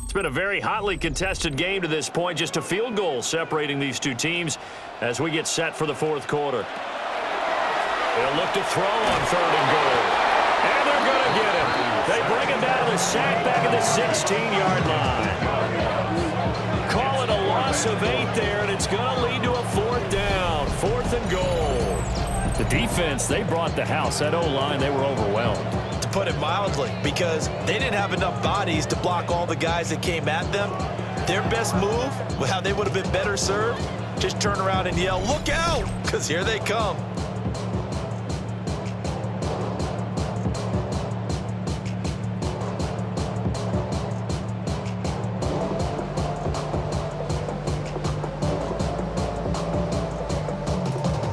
It's been a very hotly contested game to this point. Just a field goal separating these 2 teams as we get set for the 4th quarter. They'll look to throw on 3rd and goal. And they're going to get him. They bring him down to the sack back at the 16-yard line. Call it a loss of 8 there, and it's going to lead to a 4th down. 4th and goal. The defense, they brought the house. That O-line, they were overwhelmed. To put it mildly, because they didn't have enough bodies to block all the guys that came at them. Their best move, how they would have been better served, just turn around and yell, "Look out!" because here they come.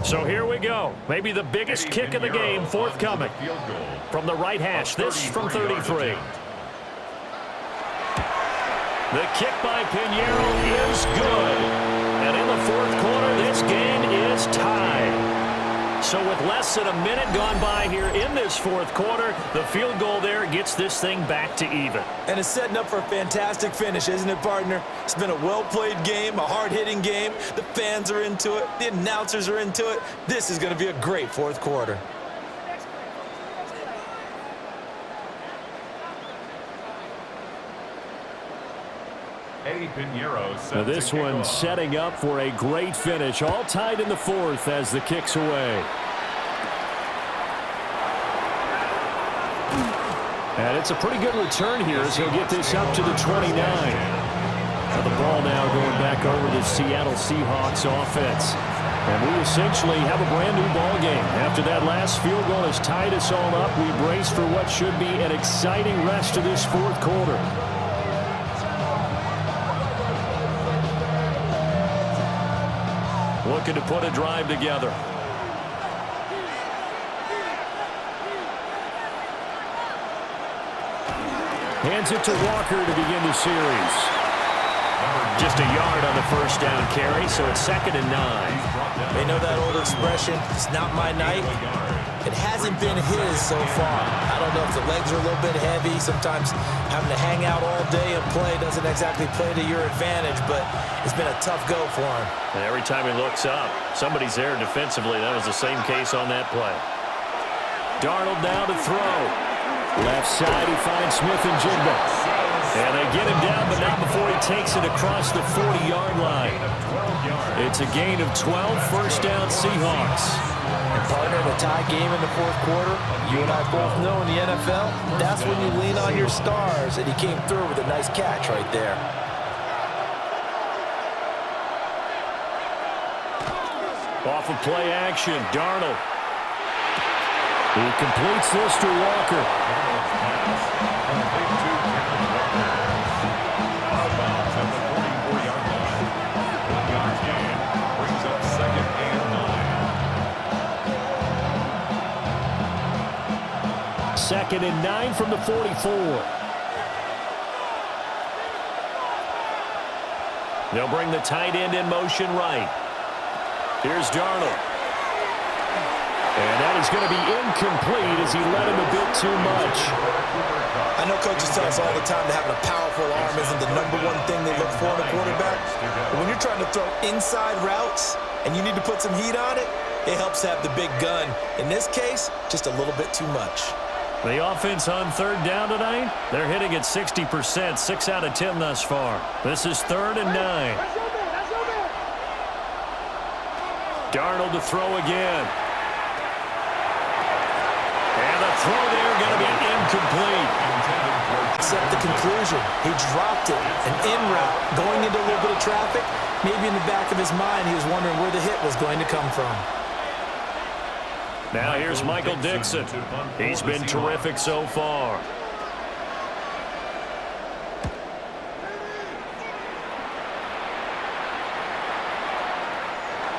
So here we go. Maybe the biggest kick of the game forthcoming. From the right hash, this from 33. The kick by Pinheiro is good. And in the 4th quarter, this game is tied. So with less than a minute gone by here in this 4th quarter, the field goal there gets this thing back to even. And it's setting up for a fantastic finish, isn't it, partner? It's been a well-played game, a hard-hitting game. The fans are into it. The announcers are into it. This is going to be a great 4th quarter. Now this one setting up for a great finish. All tied in the 4th as the kick's away. And it's a pretty good return here as he'll get this up to the 29. Now the ball now going back over to Seattle Seahawks offense. And we essentially have a brand new ball game. After that last field goal has tied us all up, we brace for what should be an exciting rest of this 4th quarter. Looking to put a drive together. Hands it to Walker to begin the series. Just a yard on the 1st down carry, so it's 2nd and 9. They know that old expression, it's not my night. It hasn't been his so far. I don't know if the legs are a little bit heavy. Sometimes having to hang out all day and play doesn't exactly play to your advantage, but it's been a tough go for him. And every time he looks up, somebody's there defensively. That was the same case on that play. Darnold now to throw. Left side, he finds Smith and Jigba. And they get him down, but not before he takes it across the 40-yard line. It's a gain of 12, 1st down Seahawks. And partner, the tie game in the 4th quarter, you and I both know in the NFL, that's when you lean on your stars, and he came through with a nice catch right there. Off of play action, Darnold. He completes this to Walker. Second and 9 from the 44. They'll bring the tight end in motion right. Here's Darnold. And that is going to be incomplete as he led him a bit too much. I know coaches tell us all the time that having a powerful arm isn't the #1 thing they look for in a quarterback. But when you're trying to throw inside routes and you need to put some heat on it, it helps to have the big gun. In this case, just a little bit too much. The offense on third down tonight, they're hitting at 60%, 6 out of 10 thus far. This is 3rd and 9. Darnold to throw again. And the throw there going to be incomplete. Accept the conclusion. He dropped it. An in route, going into a little bit of traffic. Maybe in the back of his mind, he was wondering where the hit was going to come from. Now here's Michael Dixon. He's been terrific so far.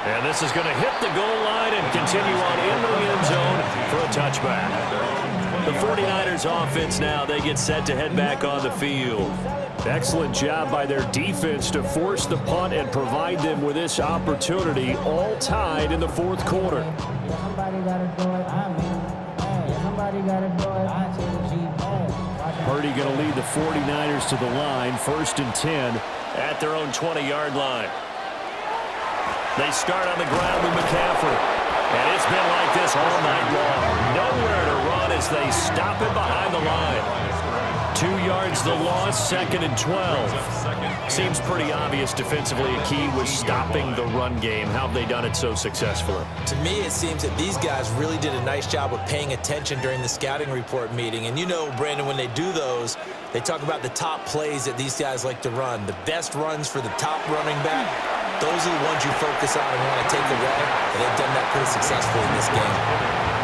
And this is going to hit the goal line and continue on into the end zone for a touchback. The 49ers offense now, they get set to head back on the field. Excellent job by their defense to force the punt and provide them with this opportunity, all tied in the 4th quarter. Purdy going to lead the 49ers to the line, 1st and 10 at their own 20-yard line. They start on the ground with McCaffrey. And it's been like this all night long. Nowhere to run as they stop it behind the line. 2 yards the loss, 2nd and 12. Seems pretty obvious defensively a key was stopping the run game. How have they done it so successfully? To me, it seems that these guys really did a nice job of paying attention during the scouting report meeting. And you know, Brandon, when they do those, they talk about the top plays that these guys like to run. The best runs for the top running back. Those are the ones you focus on and want to take away, and they've done that pretty successfully in this game.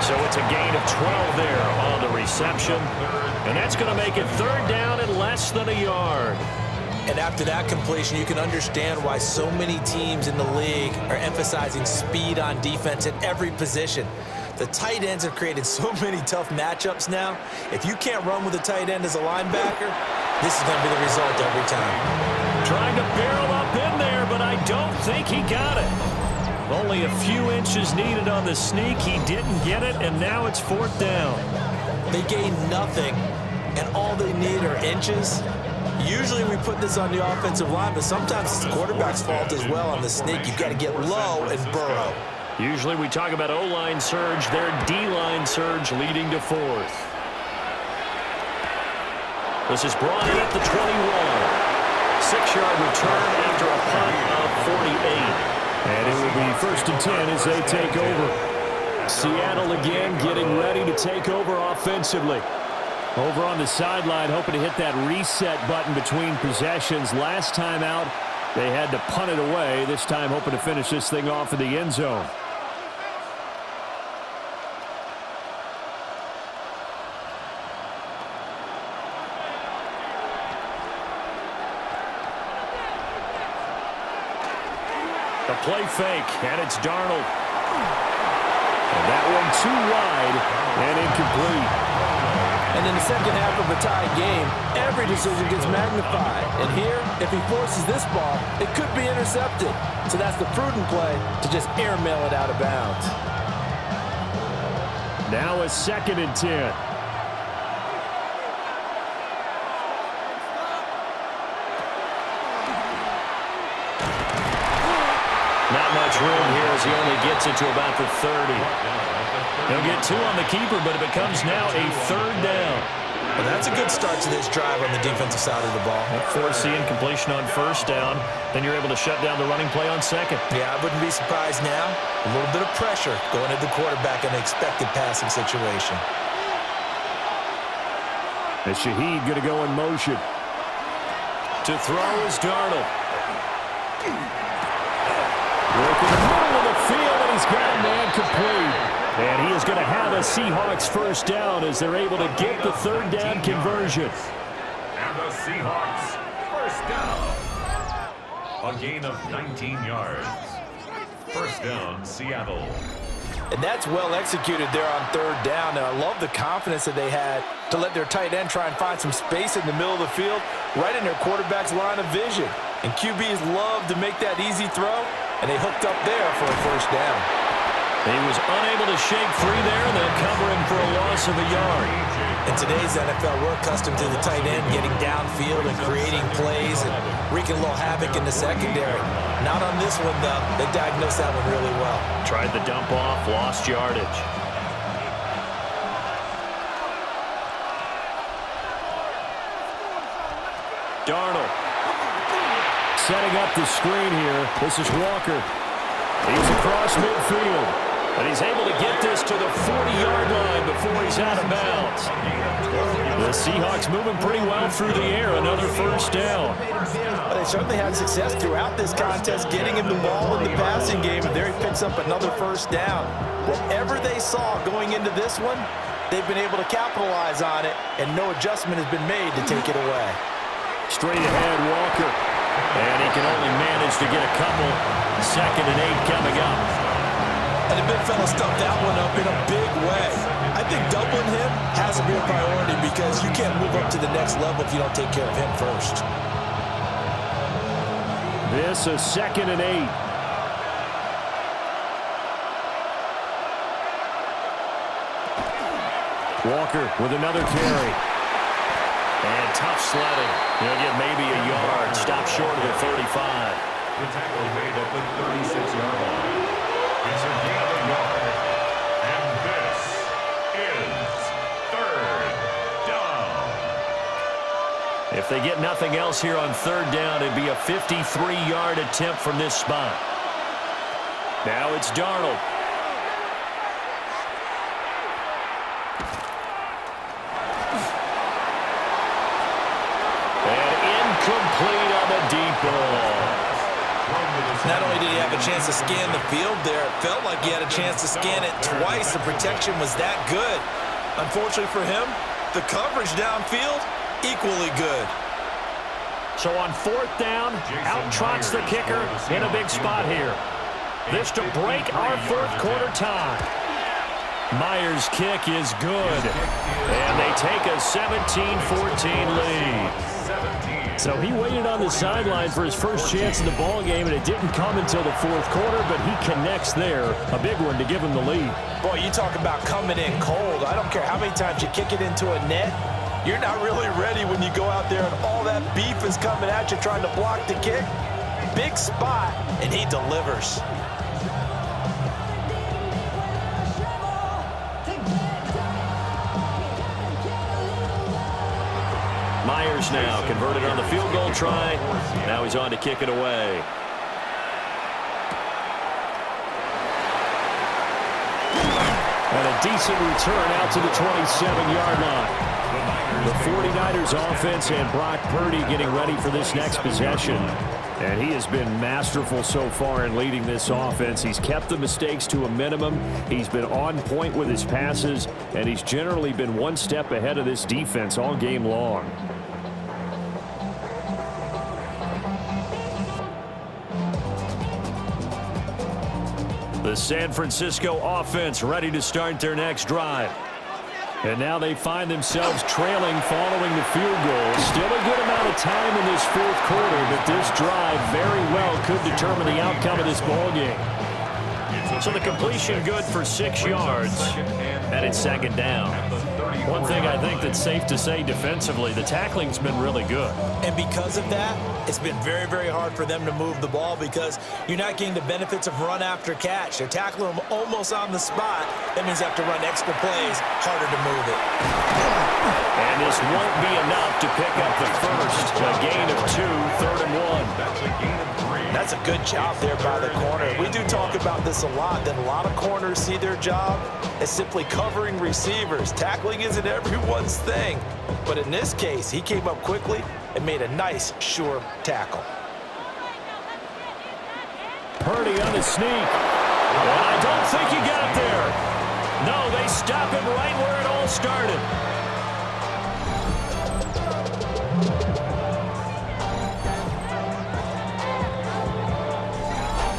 So it's a gain of 12 there on the reception, and that's going to make it 3rd down and less than a yard. And after that completion, you can understand why so many teams in the league are emphasizing speed on defense at every position. The tight ends have created so many tough matchups now. If you can't run with a tight end as a linebacker, this is going to be the result every time. Trying to barrel up in there, but I don't think he got it. Only a few inches needed on the sneak. He didn't get it, and now it's 4th down. They gain nothing, and all they need are inches. Usually we put this on the offensive line, but sometimes it's the quarterback's fault as well on the sneak. You've got to get low and burrow. Usually we talk about O-line surge, their D-line surge leading to 4th. This is brought in at the 21. 6-yard return after a punt of 48. And it will be 1st and 10 as they take over. Seattle again getting ready to take over offensively. Over on the sideline, hoping to hit that reset button between possessions. Last time out, they had to punt it away. This time hoping to finish this thing off in the end zone. The play fake, and it's Darnold. And that one too wide and incomplete. And in the second half of a tied game, every decision gets magnified. And here, if he forces this ball, it could be intercepted. So that's the prudent play to just airmail it out of bounds. Now a 2nd and 10. Not much room here as he only gets it to about the 30. He'll get 2 on the keeper, but it becomes now a 3rd down. Well, that's a good start to this drive on the defensive side of the ball. Forcing completion on 1st down, then you're able to shut down the running play on 2nd. Yeah, I wouldn't be surprised now. A little bit of pressure going at the quarterback in an expected passing situation. And Shaheed going to go in motion. To throw is Darnold. Work in the middle of the field, and he's got a man complete. And he is going to have a Seahawks 1st down as they're able to get the 3rd down conversion. And the Seahawks 1st down. A gain of 19 yards. 1st down, Seattle. And that's well executed there on 3rd down. And I love the confidence that they had to let their tight end try and find some space in the middle of the field, right in their quarterback's line of vision. And QBs love to make that easy throw, and they hooked up there for a 1st down. He was unable to shake free there, and they'll cover him for a loss of a yard. In today's NFL, we're accustomed to the tight end getting downfield and creating plays and wreaking a little havoc in the secondary. Not on this one, though. They diagnosed that one really well. Tried the dump off, lost yardage. Darnold. Setting up the screen here. This is Walker. He's across midfield. And he's able to get this to the 40-yard line before he's out of bounds. The Seahawks moving pretty well through the air. Another first down. Well, they certainly had success throughout this contest, getting him the ball in the passing game, and there he picks up another first down. Whatever they saw going into this one, they've been able to capitalize on it, and no adjustment has been made to take it away. Straight ahead, Walker. And he can only manage to get a couple. 2nd and 8 coming up. And the big fella stuffed that one up in a big way. I think doubling him has to be a priority because you can't move up to the next level if you don't take care of him first. This is 2nd and 8. Walker with another carry. And tough sledding. He'll get maybe a yard. Stop short of the 35. The tackle made at the 36-yard line. It's a gain of a yard. And this is 3rd down. If they get nothing else here on 3rd down, it'd be a 53-yard attempt from this spot. Now it's Darnold. Complete on the deep ball. Not only did he have a chance to scan the field there, it felt like he had a chance to scan it twice. The protection was that good. Unfortunately for him, the coverage downfield, equally good. So on 4th down, out trots the kicker in a big spot here. This to break our 4th quarter tie. Myers' kick is good. And they take a 17-14 lead. So he waited on the sideline for his first chance in the ball game, and it didn't come until the 4th quarter, but he connects there. A big one to give him the lead. Boy, you talk about coming in cold. I don't care how many times you kick it into a net. You're not really ready when you go out there and all that beef is coming at you trying to block the kick. Big spot, and he delivers. Myers now converted on the field goal try. Now he's on to kick it away. And a decent return out to the 27-yard line. The 49ers offense and Brock Purdy getting ready for this next possession. And he has been masterful so far in leading this offense. He's kept the mistakes to a minimum. He's been on point with his passes, and he's generally been one step ahead of this defense all game long. The San Francisco offense ready to start their next drive. And now they find themselves trailing following the field goal. Still a good amount of time in this 4th quarter, but this drive very well could determine the outcome of this ball game. So the completion good for 6 yards, and it's 2nd down. One thing I think that's safe to say defensively, the tackling's been really good. And because of that, it's been very, very hard for them to move the ball because you're not getting the benefits of run after catch. They're tackling them almost on the spot. That means they have to run extra plays, harder to move it. And this won't be enough to pick up the first. A gain of 2, 3rd and 1. That's a gain of 3. That's a good job there by the corner. We do talk about this a lot, that a lot of corners see their job as simply covering receivers. Tackling isn't everyone's thing. But in this case, he came up quickly and made a nice, sure tackle. Purdy on the sneak. And I don't think he got there. No, they stop him right where it all started.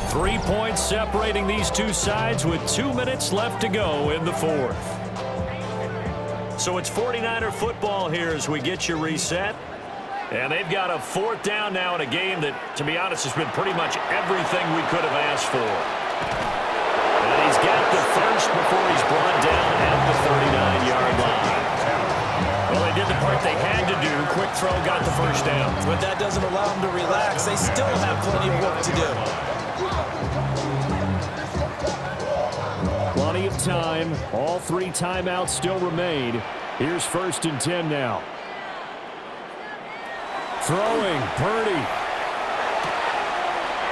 Three points separating these two sides with 2 minutes left to go in the 4th. So it's 49er football here as we get you reset. And they've got a 4th down now in a game that, to be honest, has been pretty much everything we could have asked for. And he's got the throw, got the first down. But that doesn't allow them to relax. They still have plenty of work to do. Plenty of time. All 3 timeouts still remain. Here's 1st and 10 now. Throwing, Purdy.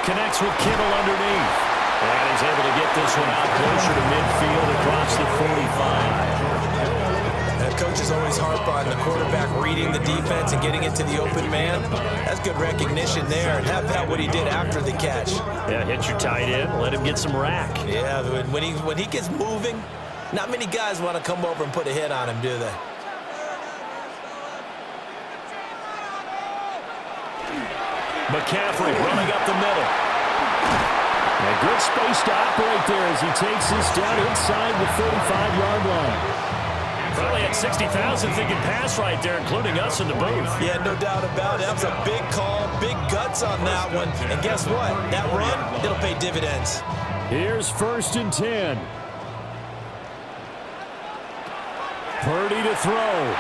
Connects with Kittle underneath. And he's able to get this one out closer to midfield across the 45. Coaches always harp on the quarterback reading the defense and getting it to the open man. That's good recognition there. And how about what he did after the catch? Yeah, hit your tight end, let him get some rack. Yeah, when he gets moving, not many guys want to come over and put a hit on him, do they? McCaffrey running up the middle. A good space to operate there as he takes this down inside the 35-yard line. Probably had 60,000 thinking pass right there, including us in the booth. Yeah, no doubt about it. That was a big call, big guts on that one. And guess what? That run, it'll pay dividends. Here's 1st and 10. Purdy to throw.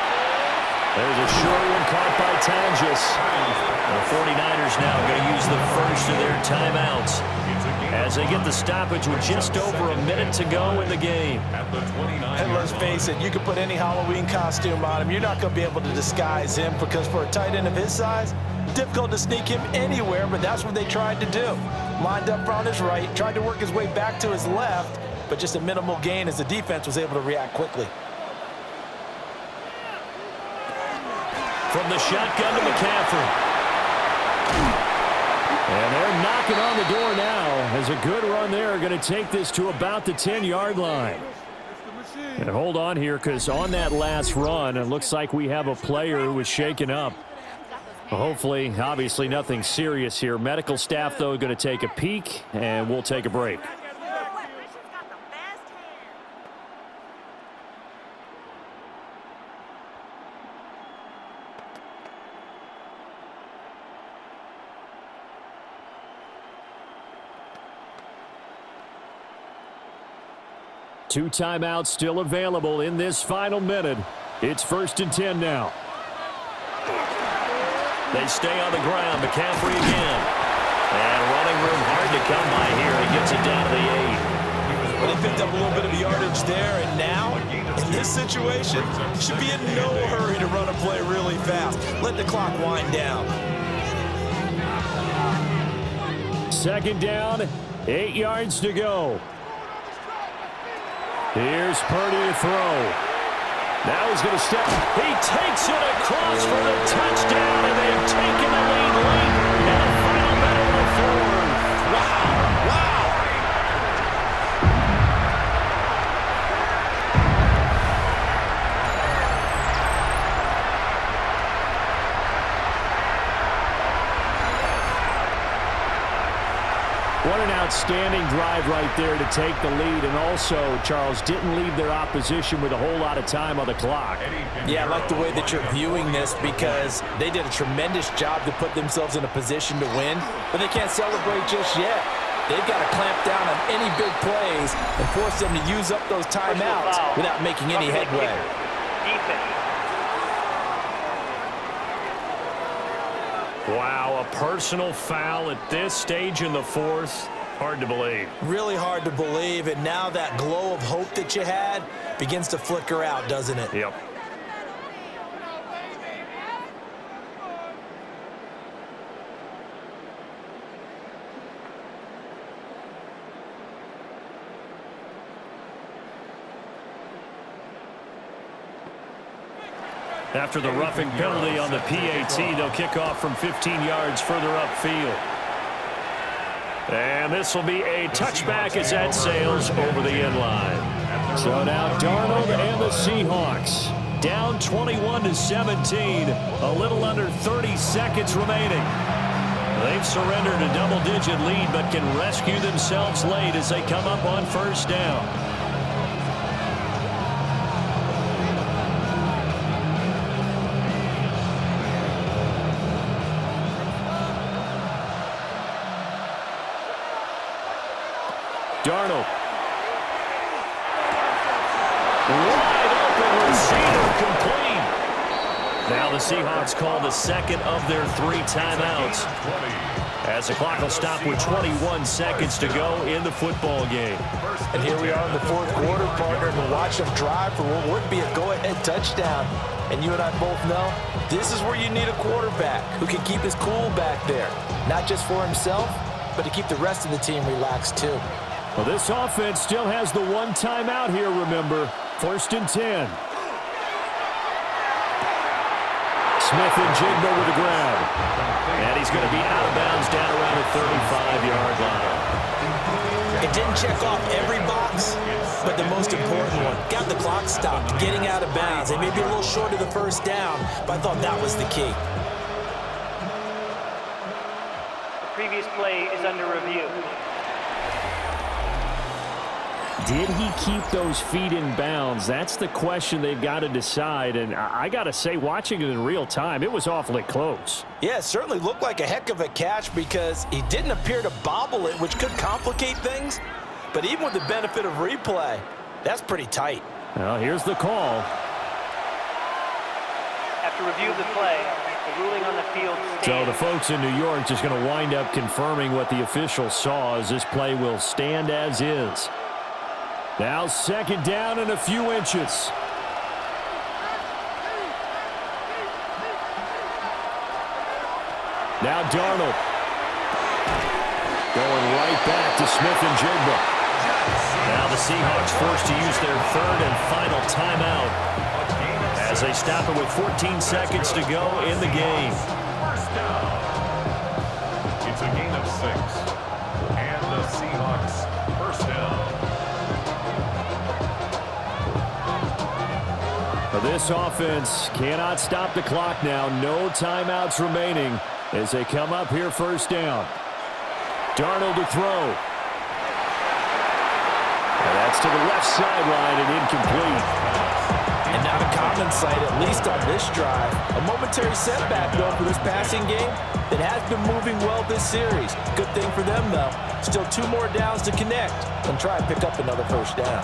There's a short one caught by Tonjes. The 49ers now going to use the first of their timeouts as they get the stoppage with just over a minute to go in the game. And let's face it, you can put any Halloween costume on him. You're not going to be able to disguise him because for a tight end of his size, difficult to sneak him anywhere, but that's what they tried to do. Lined up on his right, tried to work his way back to his left, but just a minimal gain as the defense was able to react quickly. From the shotgun to McCaffrey. And they're knocking on the door now as a good run there going to take this to about the 10-yard line. And hold on here because on that last run, it looks like we have a player who was shaken up. Hopefully, obviously nothing serious here. Medical staff, though, going to take a peek, and we'll take a break. Two timeouts still available in this final minute. It's 1st and 10 now. They stay on the ground. McCaffrey again. And running room hard to come by here. He gets it down to the 8. Well, they picked up a little bit of yardage there, and now, in this situation, should be in no hurry to run a play really fast. Let the clock wind down. 2nd down, 8 yards to go. Here's Purdy to throw. Now he's going to step. He takes it across for the touchdown, and they've taken the lead late in the final minute of the 4th. Wow. Wow. What an outstanding drive right there to take the lead. And also, Charles, didn't leave their opposition with a whole lot of time on the clock. Yeah, I like the way that you're viewing this because they did a tremendous job to put themselves in a position to win, but they can't celebrate just yet. They've got to clamp down on any big plays and force them to use up those timeouts without making any headway. Wow, a personal foul at this stage in the 4th. Hard to believe. Really hard to believe, and now that glow of hope that you had begins to flicker out, doesn't it? Yep. After the roughing penalty on the PAT, they'll kick off from 15 yards further upfield. And this will be a touchback as that sails over the end line. So now Darnold and the Seahawks down 21-17, a little under 30 seconds remaining. They've surrendered a double-digit lead but can rescue themselves late as they come up on 1st down. Darnold. Wide open receiver complete. Now the Seahawks call the second of their 3 timeouts, as the clock will stop with 21 seconds to go in the football game. And here we are in the fourth quarter, partner, and watch them drive for what would be a go-ahead touchdown. And you and I both know this is where you need a quarterback who can keep his cool back there, not just for himself, but to keep the rest of the team relaxed too. Well, this offense still has the 1 timeout here, remember. 1st and 10. Smith and Jigba with the ground. And he's going to be out of bounds down around the 35-yard line. It didn't check off every box, but the most important one. Got the clock stopped, getting out of bounds. They may be a little short of the first down, but I thought that was the key. The previous play is under review. Did he keep those feet in bounds? That's the question they've got to decide. And I got to say, watching it in real time, it was awfully close. Yeah, it certainly looked like a heck of a catch because he didn't appear to bobble it, which could complicate things. But even with the benefit of replay, that's pretty tight. Well, here's the call. After review of the play, the ruling on the field stands. So the folks in New York just going to wind up confirming what the official saw, as this play will stand as is. Now 2nd down and a few inches. Now Darnold. Going right back to Smith and Jigba. Now the Seahawks forced to use their 3rd and final timeout, as they stop it with 14 seconds to go in the game. First down. It's a gain of 6. And the Seahawks first down. This offense cannot stop the clock now. No timeouts remaining as they come up here 1st down. Darnold to throw. And that's to the left sideline and incomplete. And not a common sight, at least on this drive. A momentary setback, though, for this passing game that has been moving well this series. Good thing for them, though. Still 2 more downs to connect and try and pick up another 1st down.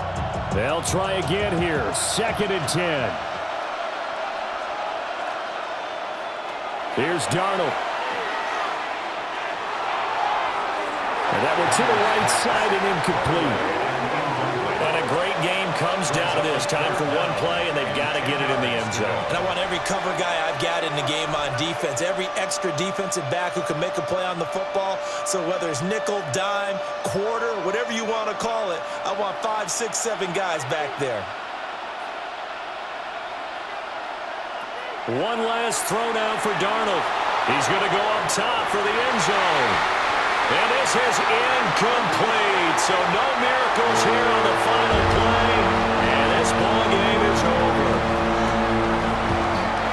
They'll try again here. 2nd and 10. Here's Darnold. And that one to the right side and incomplete. And a great game comes down to this. Time for one play, and they've got to get it in the end zone. And I want every cover guy I've got in the game on defense, every extra defensive back who can make a play on the football. So whether it's nickel, dime, quarter, whatever you want to call it, I want 5, 6, 7 guys back there. One last throw now for Darnold. He's going to go up top for the end zone. And this is incomplete. So no miracles here on the final play. And this ball game is over.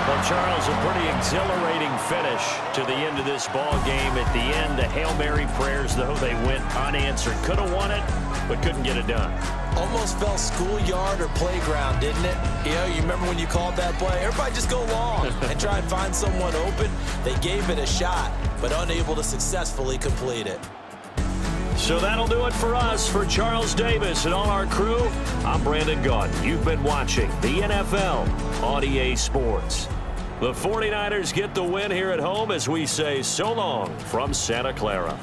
Well, Charles, a pretty exhilarating finish to the end of this ball game. At the end, the Hail Mary prayers, though, they went unanswered. Could have won it, but couldn't get it done. Almost felt schoolyard or playground, didn't it? You know, you remember when you called that play? Everybody just go long and try and find someone open. They gave it a shot, but unable to successfully complete it. So that'll do it for us. For Charles Davis and all our crew, I'm Brandon Gaudin. You've been watching the NFL on EA Sports. The 49ers get the win here at home as we say so long from Santa Clara.